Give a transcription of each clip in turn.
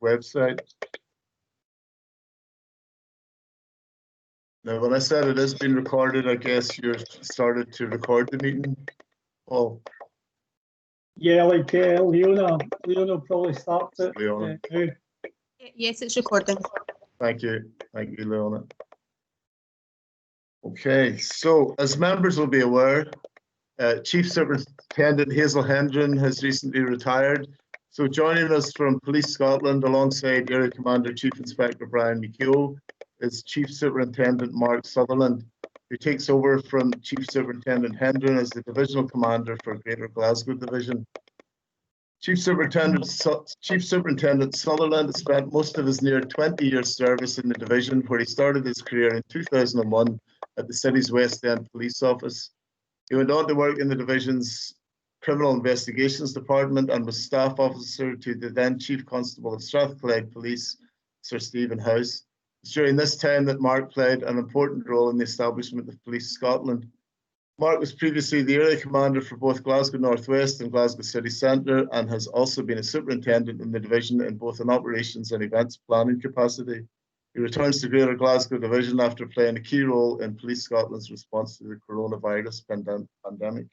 website. Now, when I said it is being recorded, I guess you're started to record the meeting, Paul. Yeah, like Leona will probably start it. Leona. Yes, it's recording. Thank you, Leona. Okay, so as members will be aware, Chief Superintendent Hazel Hendren has recently retired. So joining us from Police Scotland alongside Area Commander Chief Inspector Brian McKeough is Chief Superintendent Mark Sutherland, who takes over from Chief Superintendent Hendren as the Divisional Commander for Greater Glasgow Division. Chief Superintendent Sutherland has spent most of his near 20-year service in the division, where he started his career in 2001 at the city's West End Police Office. He went on to work in the division's Criminal Investigations Department and was staff officer to the then Chief Constable of Strathclyde Police, Sir Stephen House. It's during this time that Mark played an important role in the establishment of Police Scotland. Mark was previously the area commander for both Glasgow North West and Glasgow City Centre, and has also been a superintendent in the division in both an operations and events planning capacity. He returns to Greater Glasgow Division after playing a key role in Police Scotland's response to the coronavirus pandemic.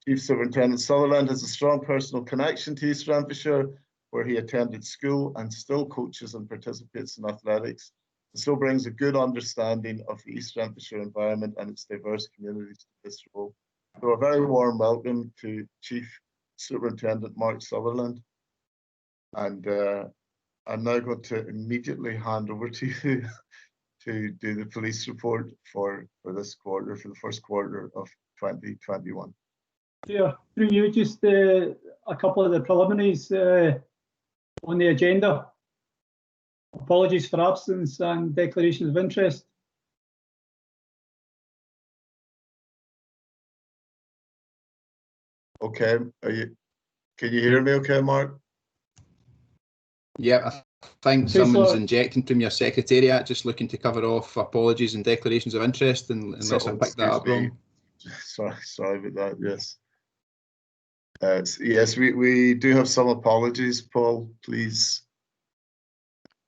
Chief Superintendent Sutherland has a strong personal connection to East Renfrewshire, where he attended school and still coaches and participates in athletics, and so brings a good understanding of the East Renfrewshire environment and its diverse communities to this role. So a very warm welcome to Chief Superintendent Mark Sutherland. And I'm now going to immediately hand over to you to do the police report for this quarter, for the first quarter of 2021. Yeah, through you, just a couple of the preliminaries on the agenda. Apologies for absence and declarations of interest. Okay, can you hear me okay, Mark? Yeah, I think someone's injecting from your secretariat, just looking to cover off apologies and declarations of interest, unless I picked that up wrong. Sorry about that, yes. Yes, we do have some apologies, Paul, please.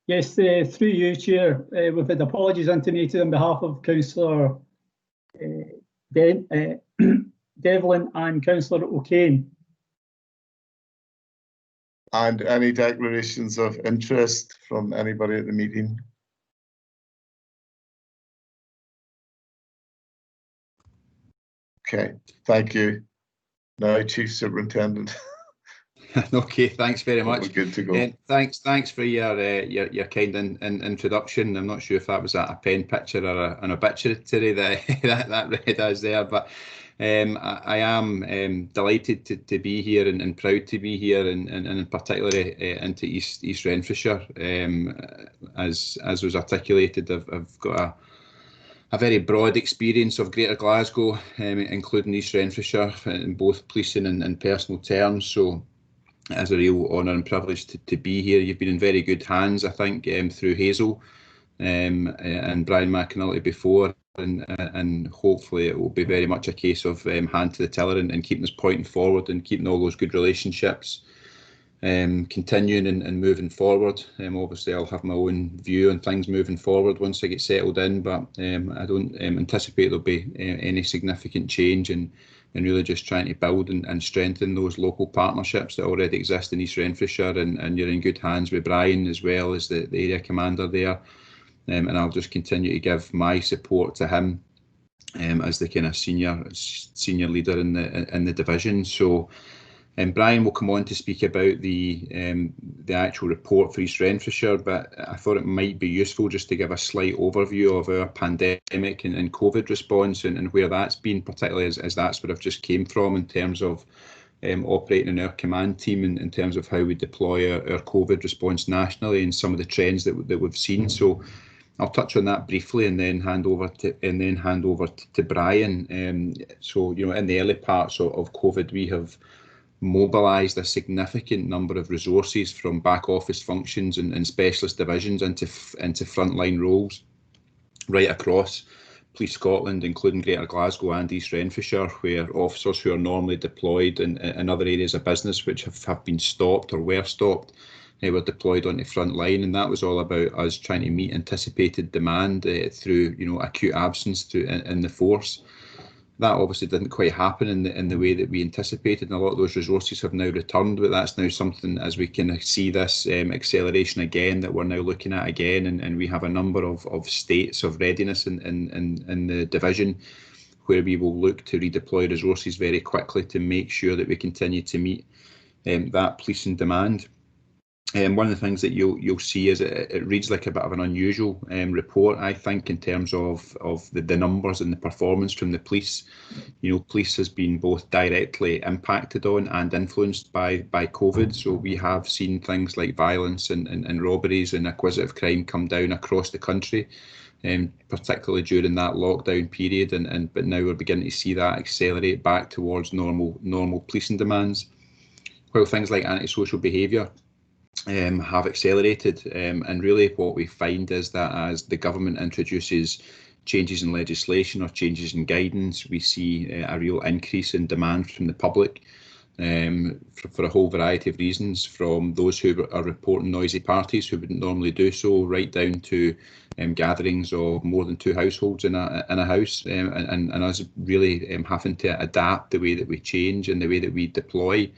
Yes, through you, Chair, we've had apologies intimated on behalf of Councillor Devlin and Councillor O'Kane. And any declarations of interest from anybody at the meeting? Okay, thank you. Now, Chief Superintendent. Okay, thanks very much. We're good to go. Thanks for your kind introduction. I'm not sure if that was a pen picture or an obituary that read as there, but I am delighted to be here and proud to be here, and particularly into East Renfrewshire. As was articulated, I've got a very broad experience of Greater Glasgow, including East Renfrewshire, in both policing and personal terms. So it's a real honour and privilege to be here. You've been in very good hands, I think, through Hazel and Brian McAnulty before, and hopefully it will be very much a case of hand to the tiller and keeping us pointing forward and keeping all those good relationships continuing and moving forward. Obviously I'll have my own view on things moving forward once I get settled in, but I don't anticipate there'll be any significant change, and really just trying to build and strengthen those local partnerships that already exist in East Renfrewshire, and you're in good hands with Brian as well as the area commander there, and I'll just continue to give my support to him as the kind of senior leader in the division. So Brian will come on to speak about the actual report for East Renfrewshire, but I thought it might be useful just to give a slight overview of our pandemic and COVID response and where that's been, particularly as that's where I've just came from in terms of operating in our command team, in terms of how we deploy our COVID response nationally and some of the trends that we've seen. So I'll touch on that briefly and then hand over to Brian. So in the early parts of COVID, we have mobilised a significant number of resources from back office functions and specialist divisions into frontline roles right across Police Scotland, including Greater Glasgow and East Renfrewshire, where officers who are normally deployed in other areas of business which have been stopped or were stopped were deployed on the front line, and that was all about us trying to meet anticipated demand through, acute absence in the force. That obviously didn't quite happen in the way that we anticipated, and a lot of those resources have now returned, but that's now something, as we can see this acceleration again, that we're now looking at again, and we have a number of states of readiness in the division where we will look to redeploy resources very quickly to make sure that we continue to meet that policing demand. One of the things that you'll see is it reads like a bit of an unusual report, I think, in terms of the numbers and the performance from the police. Police has been both directly impacted on and influenced by COVID. So we have seen things like violence and robberies and acquisitive crime come down across the country, particularly during that lockdown period. But now we're beginning to see that accelerate back towards normal policing demands, while things like antisocial behaviour have accelerated, and really what we find is that as the government introduces changes in legislation or changes in guidance, we see a real increase in demand from the public for a whole variety of reasons, from those who are reporting noisy parties who wouldn't normally do so, right down to gatherings of more than 2 households in a house, and us really having to adapt the way that we change and the way that we deploy.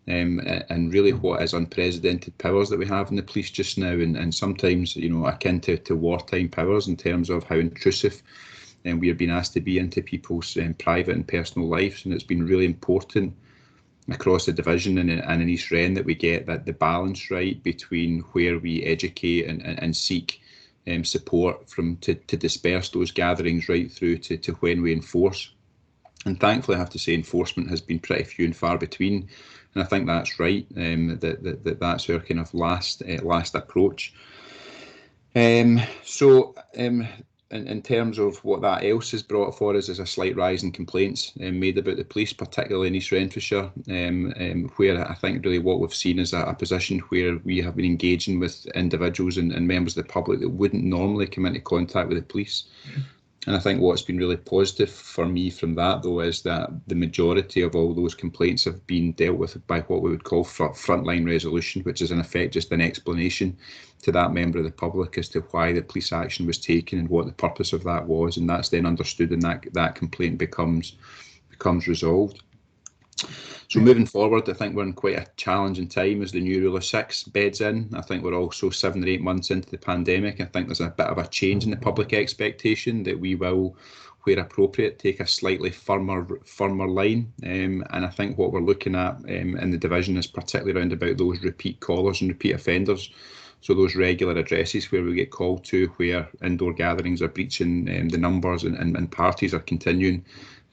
And really what is unprecedented powers that we have in the police just now, and sometimes akin to wartime powers in terms of how intrusive we are being asked to be into people's private and personal lives. And it's been really important across the division and in East Wren that we get that the balance right between where we educate and seek support to disperse those gatherings right through to when we enforce. And thankfully I have to say enforcement has been pretty few and far between. And I think that's right, that's our kind of last approach. So in terms of what that else has brought for us is a slight rise in complaints made about the police, particularly in East Renfrewshire, where I think really what we've seen is a position where we have been engaging with individuals and members of the public that wouldn't normally come into contact with the police. And I think what's been really positive for me from that, though, is that the majority of all those complaints have been dealt with by what we would call frontline resolution, which is in effect just an explanation to that member of the public as to why the police action was taken and what the purpose of that was, and that's then understood, and that complaint becomes resolved. So moving forward, I think we're in quite a challenging time as the new Rule of 6 beds in. I think we're also 7 or 8 months into the pandemic. I think there's a bit of a change in the public expectation that we will, where appropriate, take a slightly firmer line. And I think what we're looking at in the division is particularly around about those repeat callers and repeat offenders. So those regular addresses where we get called to, where indoor gatherings are breaching the numbers and parties are continuing.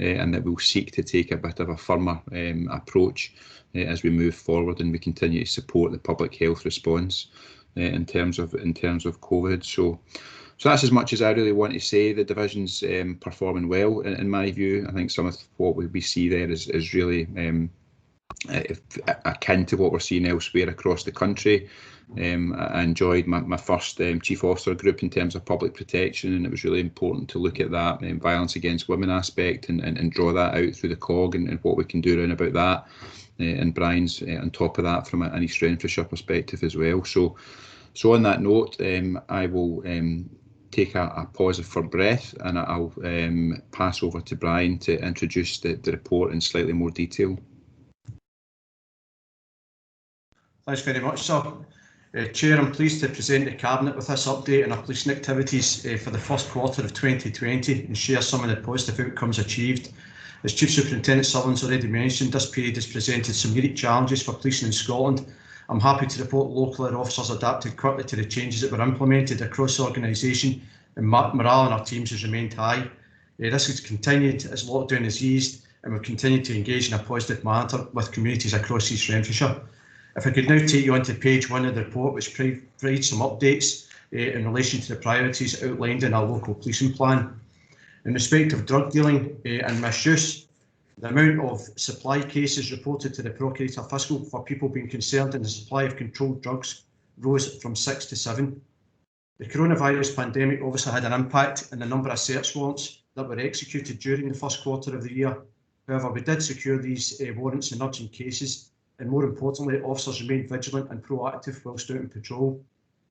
And that we'll seek to take a bit of a firmer approach as we move forward, and we continue to support the public health response in terms of COVID. So that's as much as I really want to say. The division's performing well in my view. I think some of what we see there is really akin to what we're seeing elsewhere across the country. I enjoyed my first Chief Officer group in terms of public protection, and it was really important to look at that violence against women aspect and draw that out through the COG and what we can do around about that. And Brian's on top of that from an East Renfrewshire perspective as well. So on that note, I will take a pause for breath, and I'll pass over to Brian to introduce the report in slightly more detail. Thanks very much, sir. Chair, I'm pleased to present the Cabinet with this update on our policing activities for the first quarter of 2020 and share some of the positive outcomes achieved. As Chief Superintendent Sutherland's already mentioned, this period has presented some unique challenges for policing in Scotland. I'm happy to report locally our officers adapted quickly to the changes that were implemented across the organisation, and morale in our teams has remained high. This has continued as lockdown has eased, and we've continued to engage in a positive manner with communities across East Renfrewshire. If I could now take you on to page 1 of the report, which provides some updates in relation to the priorities outlined in our local policing plan. In respect of drug dealing and misuse, the amount of supply cases reported to the Procurator Fiscal for people being concerned in the supply of controlled drugs rose from 6 to 7. The coronavirus pandemic obviously had an impact on the number of search warrants that were executed during the first quarter of the year. However, we did secure these warrants in urgent cases, and more importantly, officers remained vigilant and proactive whilst out on patrol.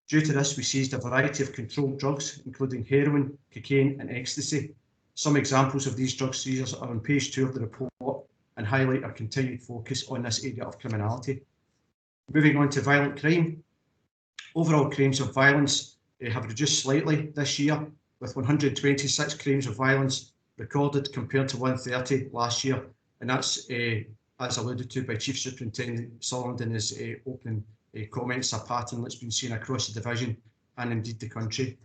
Due to this, we seized a variety of controlled drugs, including heroin, cocaine and ecstasy. Some examples of these drug seizures are on page 2 of the report and highlight our continued focus on this area of criminality. Moving on to violent crime. Overall crimes of violence have reduced slightly this year, with 126 crimes of violence recorded compared to 130 last year, and that's, as alluded to by Chief Superintendent Sutherland in his opening comments, a pattern that's been seen across the division and indeed the country.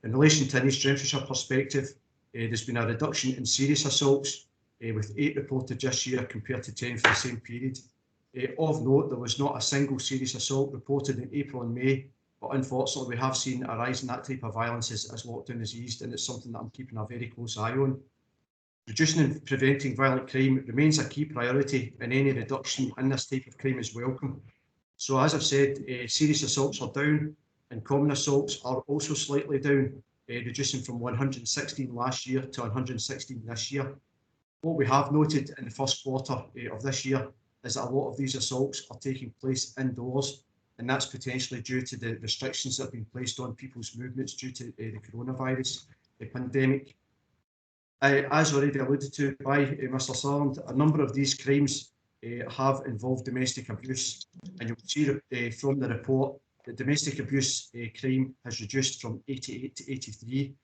In relation to an East Renfrewshire perspective, there's been a reduction in serious assaults, with 8 reported this year compared to 10 for the same period. Of note, there was not a single serious assault reported in April and May, but unfortunately we have seen a rise in that type of violence as lockdown has eased, and it's something that I'm keeping a very close eye on. Reducing and preventing violent crime remains a key priority, and any reduction in this type of crime is welcome. So as I've said, serious assaults are down and common assaults are also slightly down, reducing from 116 last year to 116 this year. What we have noted in the first quarter of this year is that a lot of these assaults are taking place indoors, and that's potentially due to the restrictions that have been placed on people's movements due to the coronavirus pandemic. As already alluded to by Mr. Sutherland, a number of these crimes have involved domestic abuse, and you'll see from the report that domestic abuse crime has reduced from 88 to 83.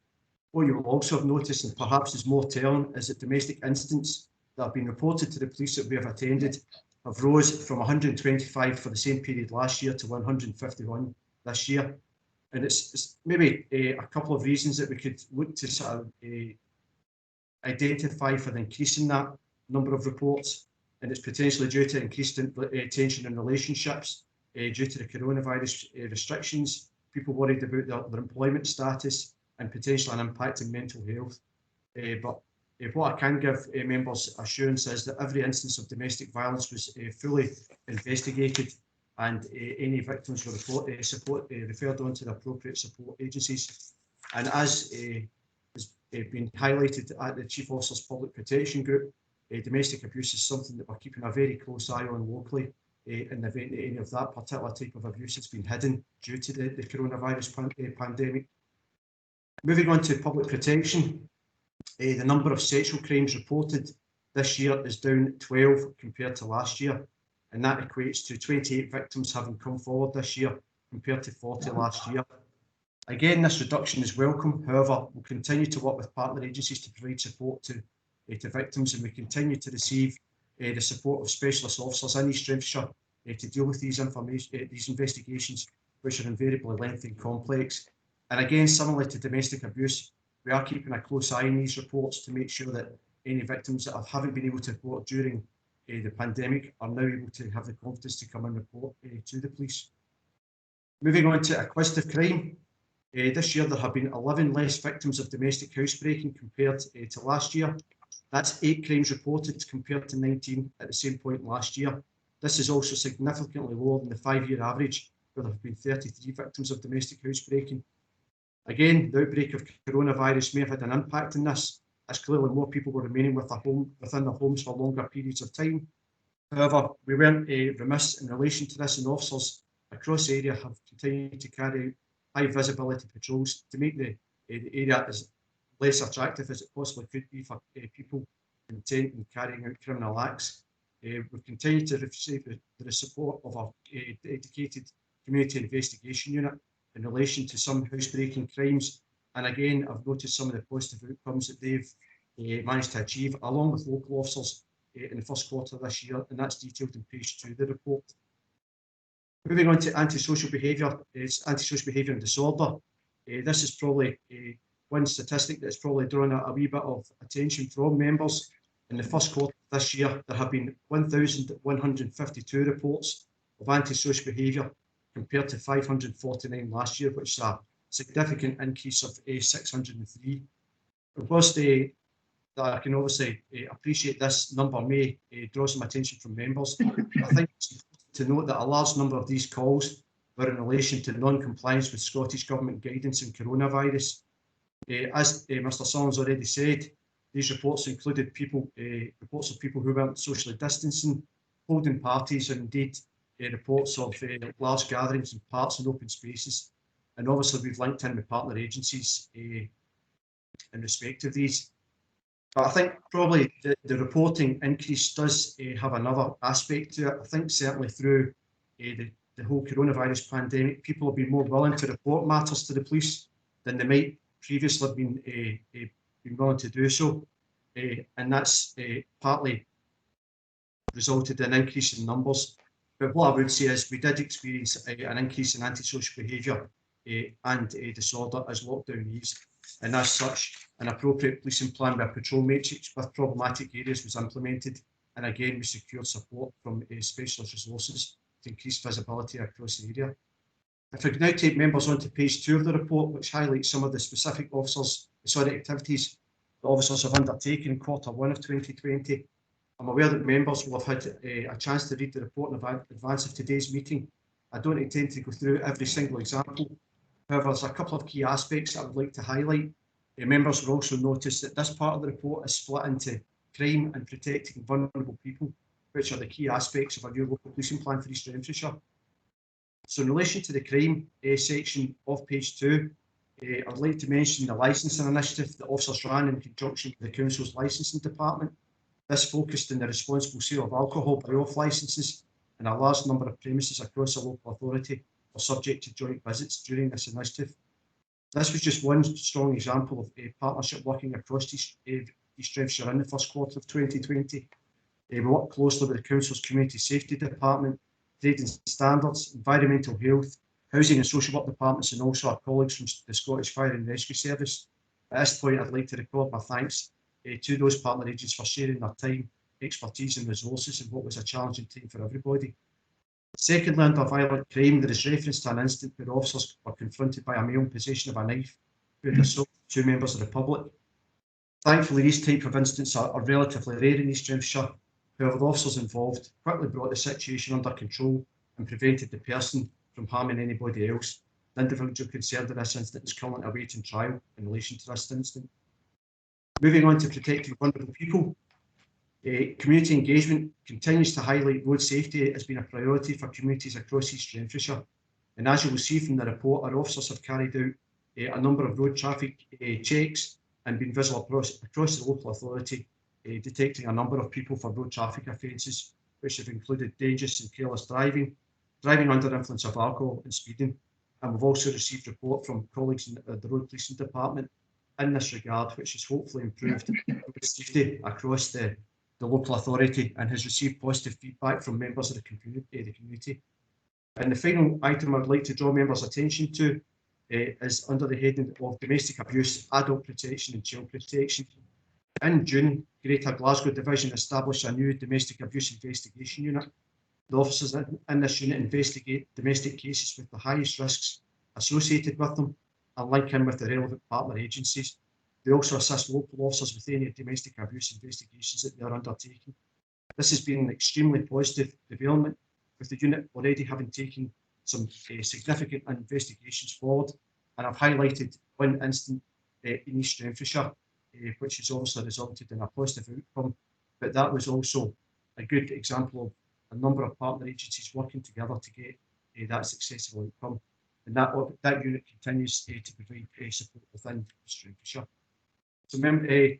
What you will also have noticed, and perhaps is more telling, is that domestic incidents that have been reported to the police that we have attended have rose from 125 for the same period last year to 151 this year. And it's maybe a couple of reasons that we could look to sort of identify for the increase in that number of reports, and it's potentially due to increased tension in relationships due to the coronavirus restrictions, people worried about their employment status, and potentially an impact on mental health. But what I can give members assurance is that every instance of domestic violence was fully investigated, and any victims were referred on to the appropriate support agencies. And as has been highlighted at the Chief Officer's Public Protection Group, domestic abuse is something that we're keeping a very close eye on locally in the event that any of that particular type of abuse has been hidden due to the coronavirus pandemic. Moving on to public protection, the number of sexual crimes reported this year is down 12 compared to last year, and that equates to 28 victims having come forward this year compared to 40 last year. Again, this reduction is welcome. However, we'll continue to work with partner agencies to provide support to victims, and we continue to receive the support of specialist officers in East Renfrewshire to deal with these investigations, which are invariably lengthy and complex. And again, similarly to domestic abuse, we are keeping a close eye on these reports to make sure that any victims that haven't been able to report during the pandemic are now able to have the confidence to come and report to the police. Moving on to acquisitive crime. This year there have been 11 less victims of domestic housebreaking compared to last year. That's 8 crimes reported compared to 19 at the same point last year. This is also significantly lower than the 5-year average, where there have been 33 victims of domestic housebreaking. Again, the outbreak of coronavirus may have had an impact on this, as clearly more people were remaining within their homes for longer periods of time. However, we weren't remiss in relation to this, and officers across the area have continued to carry high visibility patrols to make the area as less attractive as it possibly could be for people intent in carrying out criminal acts. We've continued to receive the support of our dedicated community investigation unit in relation to some housebreaking crimes, and again I've noticed some of the positive outcomes that they've managed to achieve along with local officers in the first quarter of this year, and that's detailed in page 2 of the report. Moving on to antisocial behaviour, antisocial behaviour and disorder. This is probably one statistic that's probably drawn a wee bit of attention from members. In the first quarter of this year, there have been 1,152 reports of antisocial behaviour compared to 549 last year, which is a significant increase of 603. Whilst that I can obviously appreciate this number may draw some attention from members, I think it's important to note that a large number of these calls were in relation to non-compliance with Scottish Government guidance on coronavirus. As Mr. Sutherland's already said, these reports included reports of people who weren't socially distancing, holding parties, and indeed reports of large gatherings in parks and open spaces. And obviously we've linked in with partner agencies in respect of these. But I think probably the reporting increase does have another aspect to it. I think certainly through the whole coronavirus pandemic, people have been more willing to report matters to the police than they might previously have been willing to do so. And that's partly resulted in an increase in numbers. But what I would say is we did experience an increase in antisocial behaviour and disorder as lockdown eased. And as such, an appropriate policing plan with a patrol matrix with problematic areas was implemented. And again, we secured support from specialist resources to increase visibility across the area. If we could now take members on to page 2 of the report, which highlights some of the specific activities the officers have undertaken in Q1 of 2020. I'm aware that members will have had a chance to read the report in advance of today's meeting. I don't intend to go through every single example. However, there's a couple of key aspects that I would like to highlight. Members will also notice that this part of the report is split into crime and protecting vulnerable people, which are the key aspects of our new local policing plan for East Renfrewshire. So in relation to the crime section of page 2, I'd like to mention the licensing initiative that officers ran in conjunction with the Council's licensing department. This focused on the responsible sale of alcohol by off licences, and a large number of premises across the local authority were subject to joint visits during this initiative. This was just one strong example of a partnership working across East Renfrewshire in the first quarter of 2020. We worked closely with the Council's Community Safety Department, Trade and Standards, Environmental Health, Housing and Social Work Departments, and also our colleagues from the Scottish Fire and Rescue Service. At this point, I'd like to record my thanks to those partner agents for sharing their time, expertise and resources in what was a challenging time for everybody. Secondly, under violent crime, there is reference to an incident where officers were confronted by a male in possession of a knife who had assaulted 2 members of the public. Thankfully, these type of incidents are relatively rare in East Renfrewshire. However, the officers involved quickly brought the situation under control and prevented the person from harming anybody else. The individual concerned in this incident is currently awaiting trial in relation to this incident. Moving on to protecting vulnerable people, community engagement continues to highlight road safety as being a priority for communities across East Renfrewshire. And as you will see from the report, our officers have carried out a number of road traffic checks and been visible across the local authority, detecting a number of people for road traffic offences, which have included dangerous and careless driving, driving under the influence of alcohol and speeding. And we've also received report from colleagues in the Road Policing Department in this regard, which has hopefully improved road safety across the local authority and has received positive feedback from members of the community. And the final item I'd like to draw members' attention to is under the heading of domestic abuse, adult protection and child protection. In June, Greater Glasgow Division established a new domestic abuse investigation unit. The officers in this unit investigate domestic cases with the highest risks associated with them and link in with the relevant partner agencies. They also assist local officers with any domestic abuse investigations that they are undertaking. This has been an extremely positive development, with the unit already having taken some significant investigations forward. And I've highlighted one incident in East Renfrewshire, which has obviously resulted in a positive outcome. But that was also a good example of a number of partner agencies working together to get that successful outcome. And that unit continues to provide support within East Renfrewshire. So,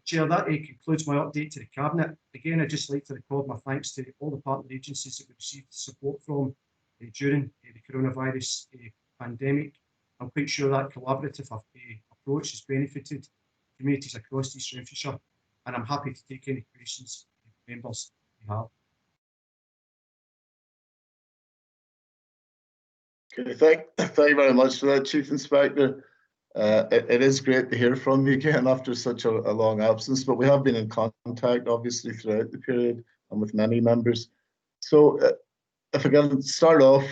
Chair, that concludes my update to the Cabinet. Again, I'd just like to record my thanks to all the partner agencies that we received support from during the coronavirus pandemic. I'm quite sure that collaborative approach has benefited communities across East Renfrewshire, and I'm happy to take any questions members may have. Okay, thank you very much for that, Chief Inspector. It is great to hear from you again after such a long absence, but we have been in contact, obviously, throughout the period and with many members. So if I can start off,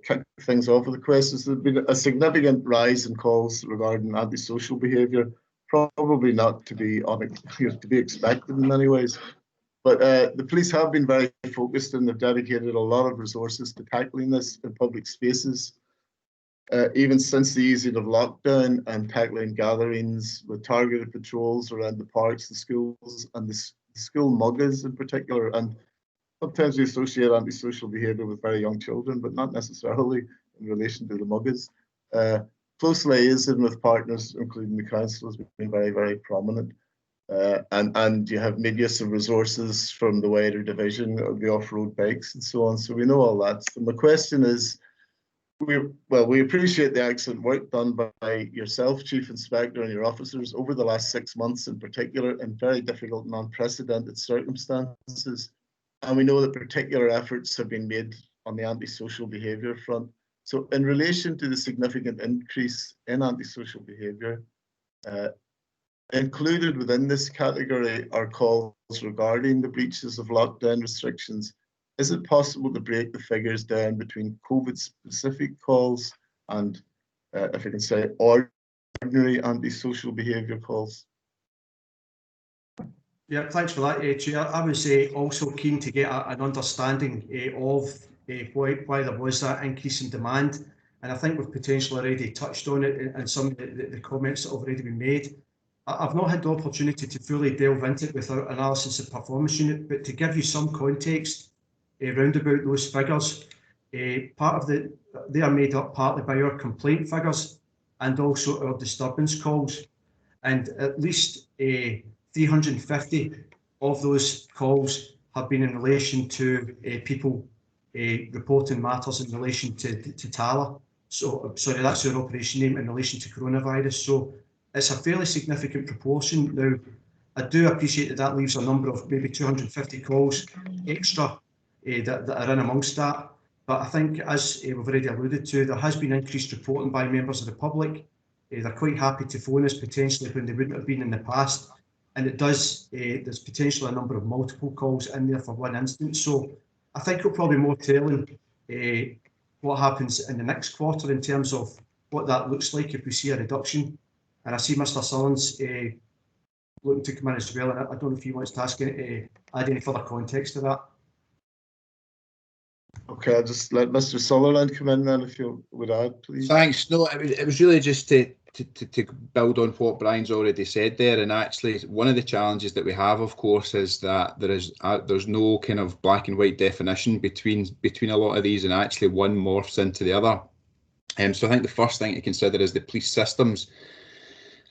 kick things off with the questions, there's been a significant rise in calls regarding antisocial behaviour, probably not to be expected in many ways. But the police have been very focused and they've dedicated a lot of resources to tackling this in public spaces. Even since the easing of lockdown and tackling gatherings with targeted patrols around the parks, the schools, and the school muggers in particular. And sometimes we associate antisocial behaviour with very young children, but not necessarily in relation to the muggers. Close liaison with partners, including the council, has been very, very prominent. And you have made use of resources from the wider division of the off-road bikes and so on. So we know all that. So my question is, we appreciate the excellent work done by yourself, Chief Inspector, and your officers over the last 6 months in particular, in very difficult and unprecedented circumstances. And we know that particular efforts have been made on the antisocial behaviour front. So in relation to the significant increase in antisocial behaviour, included within this category are calls regarding the breaches of lockdown restrictions. Is it possible to break the figures down between COVID-specific calls and, if I can say, ordinary antisocial behaviour calls? Yeah, thanks for that, Chair. I was also keen to get an understanding of why there was that increase in demand, and I think we've potentially already touched on it in some of the comments that have already been made. I've not had the opportunity to fully delve into it with our analysis of performance unit, but to give you some context around about those figures, they are made up partly by our complaint figures and also our disturbance calls, and at least 350 of those calls have been in relation to people reporting matters in relation to TALA. So, sorry, that's our operation name in relation to coronavirus. So it's a fairly significant proportion. Now, I do appreciate that leaves a number of maybe 250 calls extra that are in amongst that. But I think, as we've already alluded to, there has been increased reporting by members of the public. They're quite happy to phone us potentially when they wouldn't have been in the past. And it does, there's potentially a number of multiple calls in there for one instance. So I think it'll probably more telling what happens in the next quarter in terms of what that looks like if we see a reduction. And I see Mr. Sullins looking to come in as well. And I don't know if he wants to add any further context to that. Okay, I'll just let Mr. Sutherland come in then, if you would add, please. Thanks. No, it was really just to build on what Brian's already said there. And actually, one of the challenges that we have, of course, is that there's no kind of black and white definition between a lot of these, and actually one morphs into the other. So I think the first thing to consider is the police systems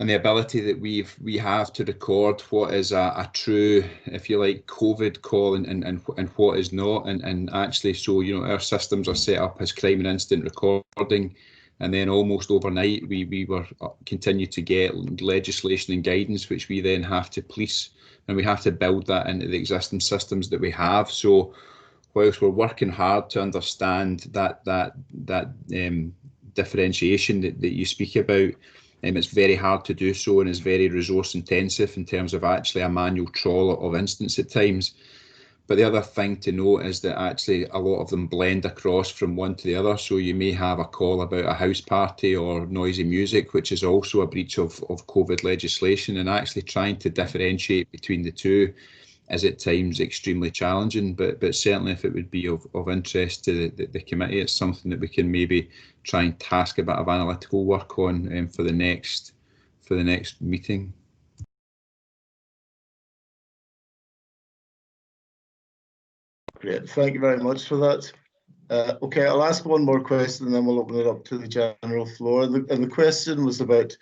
and the ability that we have to record what is a true, if you like, COVID call and what is not, and actually, so our systems are set up as crime and incident recording, and then almost overnight we were continue to get legislation and guidance which we then have to police, and we have to build that into the existing systems that we have. So whilst we're working hard to understand that differentiation that you speak about, it's very hard to do so, and is very resource intensive in terms of actually a manual trawl of instance at times. But the other thing to note is that actually a lot of them blend across from one to the other. So you may have a call about a house party or noisy music, which is also a breach of COVID legislation, and actually trying to differentiate between the two is at times extremely challenging, but certainly if it would be of interest to the committee, it's something that we can maybe try and task a bit of analytical work on for the next meeting. Great, thank you very much for that. Okay, I'll ask one more question and then we'll open it up to the general floor. And the question was about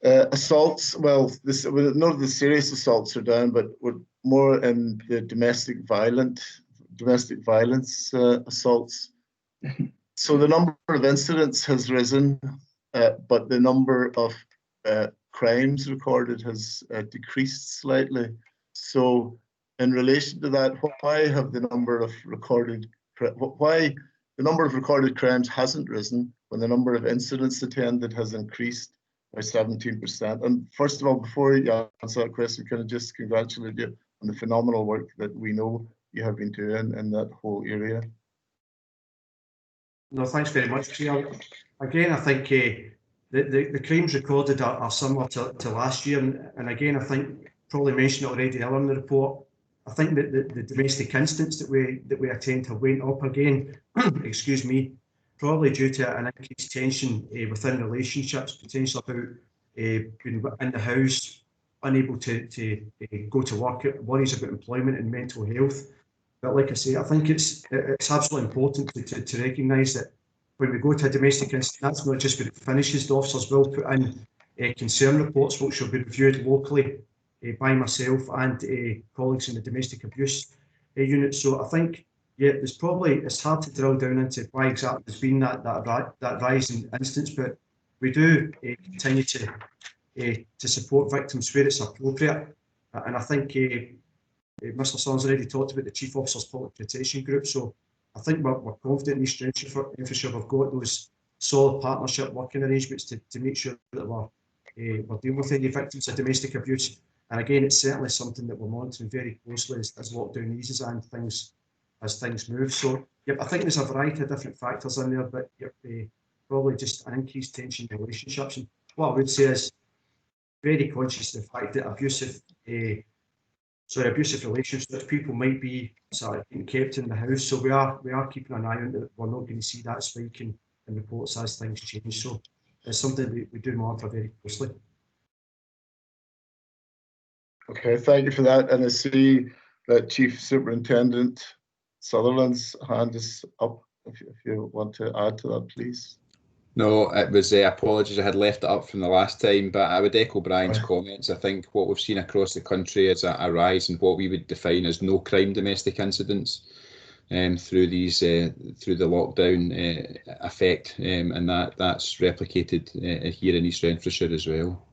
assaults. Well, none of the serious assaults are down, but we're more in the domestic violence assaults. So the number of incidents has risen, but the number of crimes recorded has decreased slightly. So in relation to that, why the number of recorded crimes hasn't risen when the number of incidents attended has increased by 17%? And first of all, before you answer that question, can I just congratulate you on the phenomenal work that we know you have been doing in that whole area? No, thanks very much, Chair. Again, I think the crimes recorded are similar to last year, and again, I think probably mentioned it already earlier in the report. I think that the domestic incidents that we attend have went up again. Excuse me, probably due to an increased tension within relationships, potentially about being in the house, unable to go to work, worries about employment and mental health. But like I say, I think it's absolutely important to recognise that when we go to a domestic incident, that's not just where it finishes. The officers will put in concern reports, which will be reviewed locally by myself and colleagues in the domestic abuse unit. So I think, yeah, it's hard to drill down into why exactly there's been that rise in incidents, but we do continue to support victims where it's appropriate. And I think Mr. Sons already talked about the Chief Officers Public Protection Group. So I think we're confident in East Renfrewshire we've got those solid partnership working arrangements to make sure that we're dealing with any victims of domestic abuse. And again, it's certainly something that we're monitoring very closely as lockdown eases and as things move. So, yep, I think there's a variety of different factors in there, but yep, probably just an increased tension in relationships. And what I would say is very conscious of the fact that abusive relationships, people might be sort of being kept in the house. So we are keeping an eye on it. We're not going to see that spike in reports as things change. So it's something we do monitor very closely. Okay, thank you for that. And I see that Chief Superintendent Sutherland's hand is up. If you want to add to that, please. No, it was apologies. I had left it up from the last time, but I would echo Brian's comments. I think what we've seen across the country is a rise in what we would define as no crime domestic incidents through the lockdown effect, and that's replicated here in East Renfrewshire as well.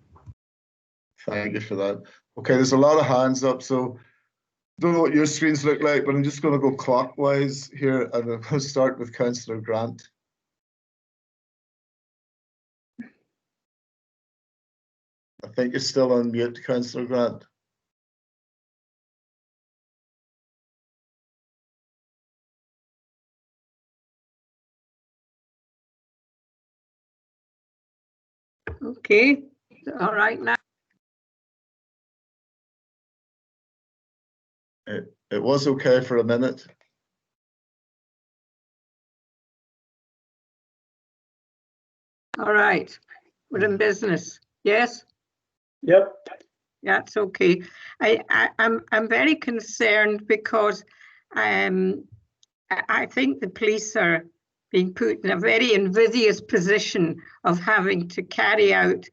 Thank you for that. Okay, there's a lot of hands up, so I don't know what your screens look like, but I'm just going to go clockwise here, and I'm going to start with Councillor Grant. I think you're still on mute, Councillor Grant. Okay, all right now. It was okay for a minute. All right, we're in business. Yes. Yep. That's okay. I'm very concerned because I think the police are being put in a very invidious position of having to carry out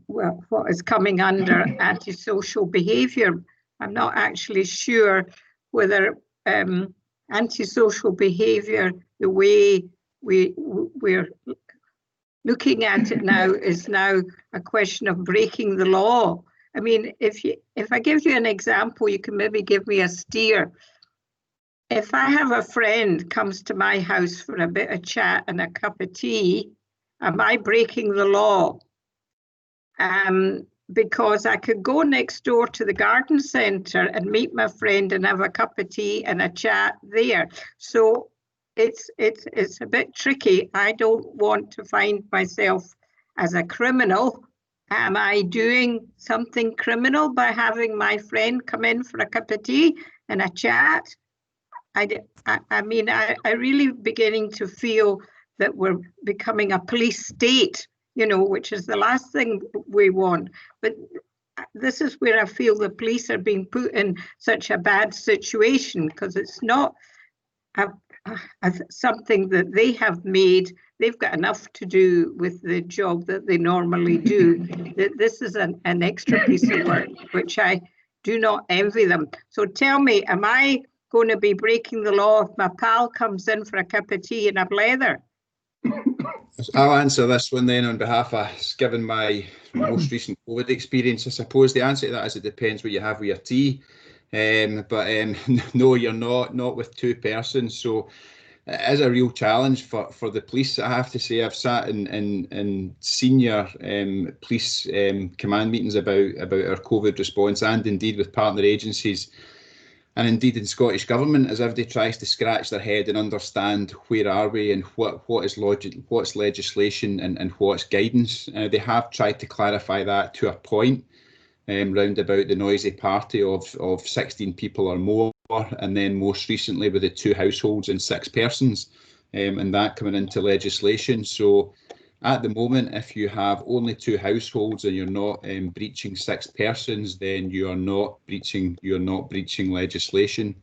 what is coming under antisocial behaviour. I'm not actually sure whether antisocial behaviour, the way we're looking at it now, is now a question of breaking the law. I mean, if I give you an example, you can maybe give me a steer. If I have a friend comes to my house for a bit of chat and a cup of tea, am I breaking the law? Because I could go next door to the garden centre and meet my friend and have a cup of tea and a chat there. So it's a bit tricky. I don't want to find myself as a criminal. Am I doing something criminal by having my friend come in for a cup of tea and a chat? I mean, I really beginning to feel that we're becoming a police state, you know, which is the last thing we want. But this is where I feel the police are being put in such a bad situation, because it's not something that they have made. They've got enough to do with the job that they normally do. This is an extra piece of work, which I do not envy them. So tell me, am I going to be breaking the law if my pal comes in for a cup of tea and a blether? I'll answer this one then on behalf of, given my most recent COVID experience. I suppose the answer to that is it depends what you have with your tea. No, you're not with two persons. So it is a real challenge for the police. I have to say, I've sat in senior police command meetings about our COVID response, and indeed with partner agencies, and indeed in Scottish Government, as everybody tries to scratch their head and understand where are we and what is logic, what's legislation and what's guidance. They have tried to clarify that to a point, round about the noisy party of 16 people or more, and then most recently with the 2 households and 6 persons, and that coming into legislation. So at the moment, if you have only 2 households and you're not breaching 6 persons, then you are not breaching legislation.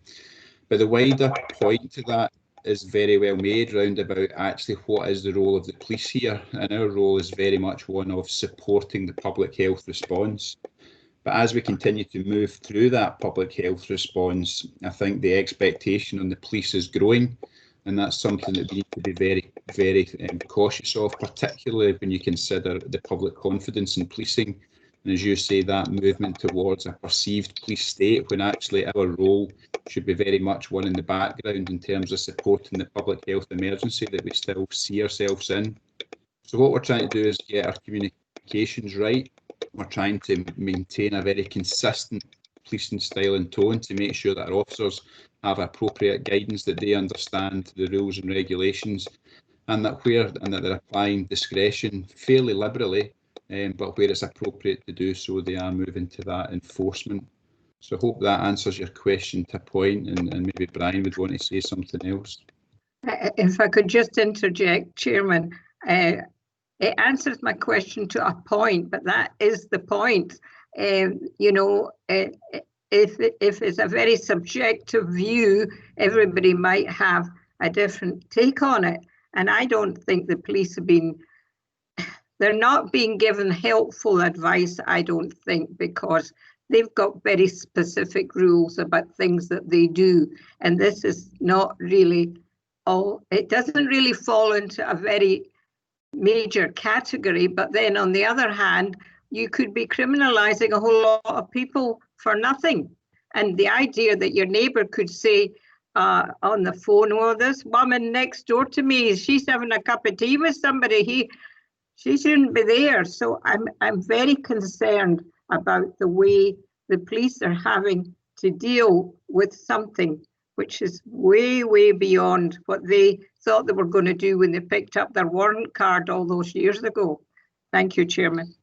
But the wider point to that is very well made round about actually what is the role of the police here, and our role is very much one of supporting the public health response. But as we continue to move through that public health response, I think the expectation on the police is growing, and that's something that we need to be very, very cautious of, particularly when you consider the public confidence in policing. And as you say, that movement towards a perceived police state, when actually our role should be very much one in the background in terms of supporting the public health emergency that we still see ourselves in. So what we're trying to do is get our communications right. We're trying to maintain a very consistent policing style and tone to make sure that our officers have appropriate guidance, that they understand the rules and regulations, and that they're applying discretion fairly liberally, but where it's appropriate to do so, they are moving to that enforcement. So I hope that answers your question to a point, and maybe Brian would want to say something else. If I could just interject, Chairman, it answers my question to a point, but that is the point. You know, if it's a very subjective view, everybody might have a different take on it. And I don't think the police have been, they're not being given helpful advice, I don't think, because they've got very specific rules about things that they do. And this is not really all, it doesn't really fall into a very major category. But then on the other hand, you could be criminalizing a whole lot of people for nothing. And the idea that your neighbor could say on the phone, well, this woman next door to me, she's having a cup of tea with somebody, she shouldn't be there. So I'm very concerned about the way the police are having to deal with something which is way, way beyond what they thought they were going to do when they picked up their warrant card all those years ago. Thank you, Chairman.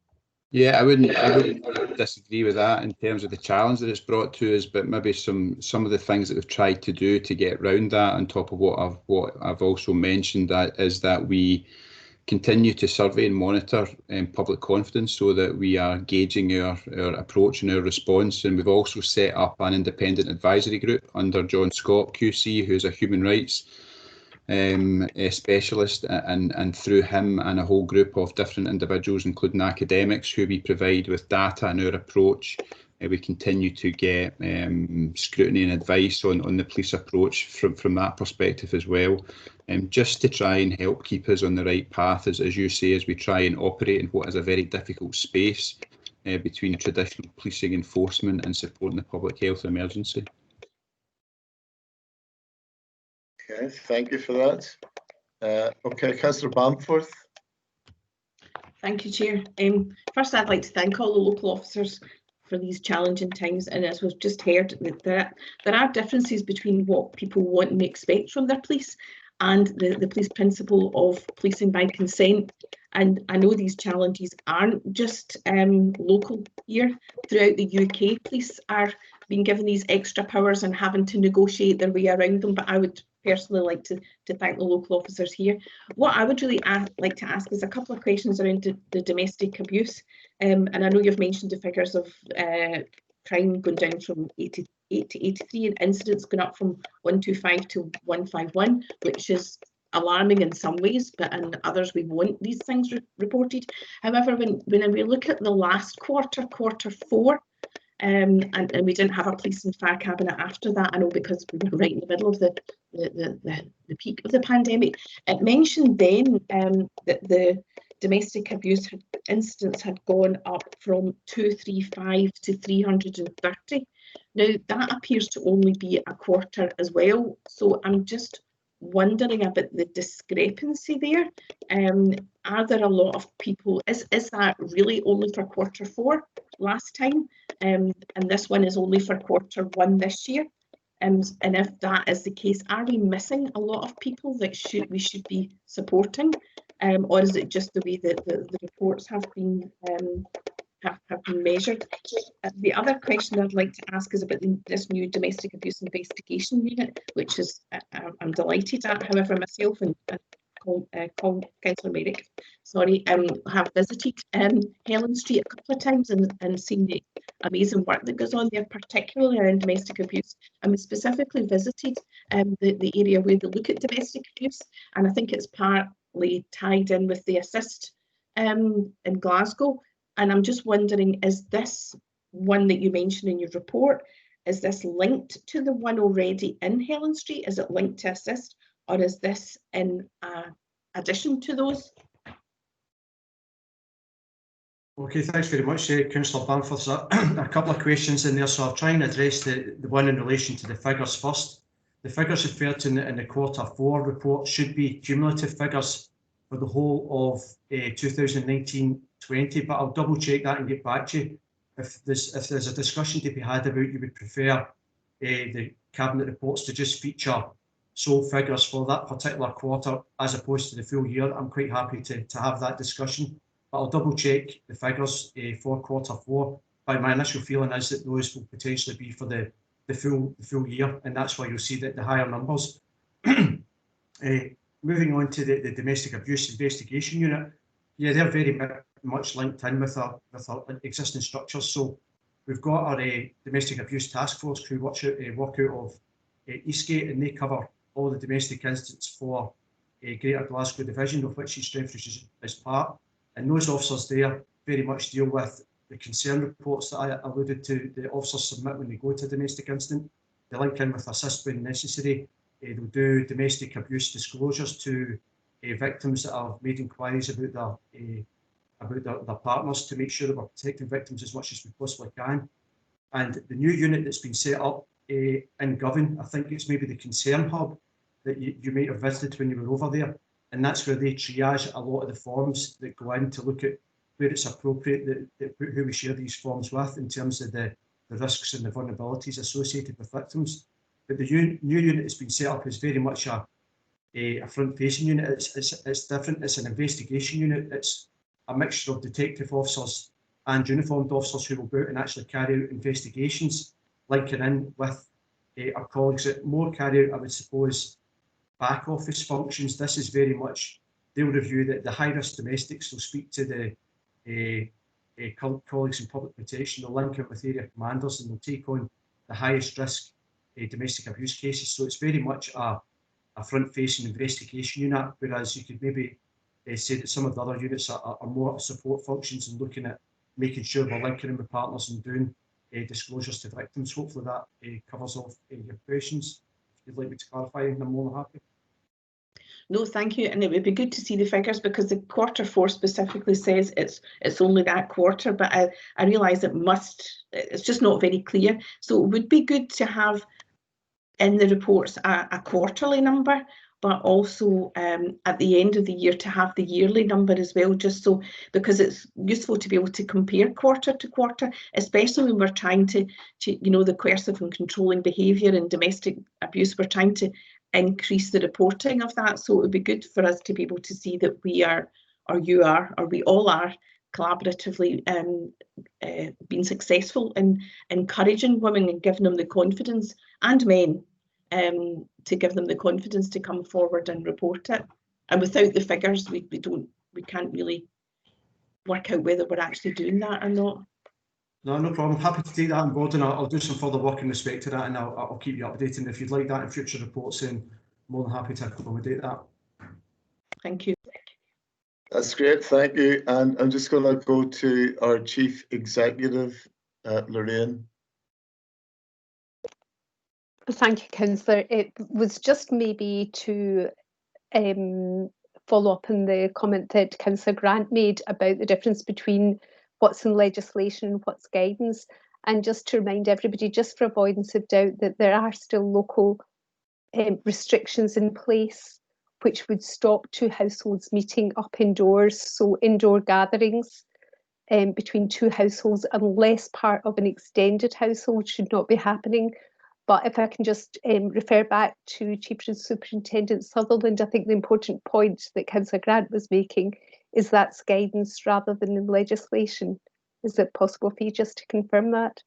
Yeah, I wouldn't disagree with that in terms of the challenge that it's brought to us, but maybe some of the things that we've tried to do to get around that, on top of what I've also mentioned, that is that we continue to survey and monitor public confidence so that we are gauging our approach and our response. And we've also set up an independent advisory group under John Scott QC, who's a human rights a specialist, and through him and a whole group of different individuals, including academics, who we provide with data and our approach. We continue to get scrutiny and advice on the police approach from that perspective as well, just to try and help keep us on the right path, as you say, as we try and operate in what is a very difficult space between traditional policing enforcement and supporting the public health emergency. Okay, thank you for that. Okay, Councillor Bamforth. Thank you, Chair. First, I'd like to thank all the local officers for these challenging times, and as we've just heard, there are differences between what people want and expect from their police and the police principle of policing by consent. And I know these challenges aren't just local here. Throughout the UK, police are being given these extra powers and having to negotiate their way around them, but I would personally like to thank the local officers here. What I would really like to ask is a couple of questions around the domestic abuse. And I know you've mentioned the figures of crime going down from 88 to 83 and incidents going up from 125 to 151, which is alarming in some ways, but in others we want these things reported. However, when we look at the last quarter 4, and we didn't have a police and fire cabinet after that, I know, because we were right in the middle of the peak of the pandemic. It mentioned then that the domestic abuse incidents had gone up from 235 to 330. Now that appears to only be a quarter as well, so I'm just wondering about the discrepancy there. Are there a lot of people, is that really only for quarter 4 last time, and this one is only for quarter 1 this year? And if that is the case, are we missing a lot of people that we should be supporting, or is it just the way that the reports have been measured? The other question I'd like to ask is about this new domestic abuse investigation unit, which is I'm delighted at. However, myself and Councillor Merrick, have visited Helen Street a couple of times and seen the amazing work that goes on there, particularly around domestic abuse. And we specifically visited the area where they look at domestic abuse, and I think it's partly tied in with the Assist in Glasgow. And I'm just wondering, is this one that you mentioned in your report, is this linked to the one already in Helen Street? Is it linked to Assist, or is this in addition to those? Okay, thanks very much, Councillor Bamforth. So a couple of questions in there, so I'll try and address the one in relation to the figures first. The figures referred to in the Q4 report should be cumulative figures for the whole of 2019-20, but I'll double check that and get back to you. If there's a discussion to be had about you would prefer the Cabinet reports to just feature sole figures for that particular quarter as opposed to the full year, I'm quite happy to have that discussion. But I'll double check the figures for Q4. But my initial feeling is that those will potentially be for the full year, and that's why you'll see that the higher numbers. Moving on to the Domestic Abuse Investigation Unit, yeah, they're very much linked in with our existing structures. So we've got our Domestic Abuse Task Force who work out of Eastgate, and they cover all the domestic incidents for Greater Glasgow Division, of which East Renfrewshire is part. And those officers there very much deal with the concern reports that I alluded to, the officers submit when they go to a domestic incident. They link in with Assist when necessary. They'll do domestic abuse disclosures to victims that have made inquiries about their partners to make sure that we're protecting victims as much as we possibly can. And the new unit that's been set up in Govan, I think it's maybe the Concern Hub that you might have visited when you were over there. And that's where they triage a lot of the forms that go in to look at where it's appropriate who we share these forms with in terms of the risks and the vulnerabilities associated with victims. But the new unit that's been set up is very much a front-facing unit. It's different. It's an investigation unit. It's a mixture of detective officers and uniformed officers who will go out and actually carry out investigations, linking in with our colleagues that more carry out, I would suppose, back office functions. This is very much, they'll review the high-risk domestics, they'll speak to the colleagues in public protection, they'll link in with area commanders, and they'll take on the highest risk domestic abuse cases. So it's very much a front-facing investigation unit, whereas you could maybe say that some of the other units are more support functions and looking at making sure we're linking in with partners and doing disclosures to victims. Hopefully that covers off your questions. If you'd like me to clarify, I'm more than happy. No, thank you. And it would be good to see the figures, because the Q4 specifically says it's only that quarter, but I realise it's just not very clear. So it would be good to have in the reports a quarterly number, but also at the end of the year to have the yearly number as well, just so, because it's useful to be able to compare quarter to quarter, especially when we're trying to the coercive and controlling behaviour and domestic abuse, we're trying to increase the reporting of that. So it would be good for us to be able to see that we are, or you are, or we all are collaboratively being successful in encouraging women and giving them the confidence, and men, to give them the confidence to come forward and report it. And without the figures, we can't really work out whether we're actually doing that or not. No problem. Happy to take that on board, and I'll do some further work in respect to that, and I'll keep you updated. And if you'd like that in future reports, then more than happy to accommodate that. Thank you. That's great, thank you. And I'm just going to go to our Chief Executive, Lorraine. Thank you, Councillor. It was just maybe to follow up on the comment that Councillor Grant made about the difference between what's in legislation and what's guidance, and just to remind everybody, just for avoidance of doubt, that there are still local restrictions in place which would stop two households meeting up indoors, so indoor gatherings between two households, unless part of an extended household, should not be happening. But if I can just refer back to Chief Superintendent Sutherland, I think the important point that Councillor Grant was making is that's guidance rather than in legislation. Is it possible for you just to confirm that?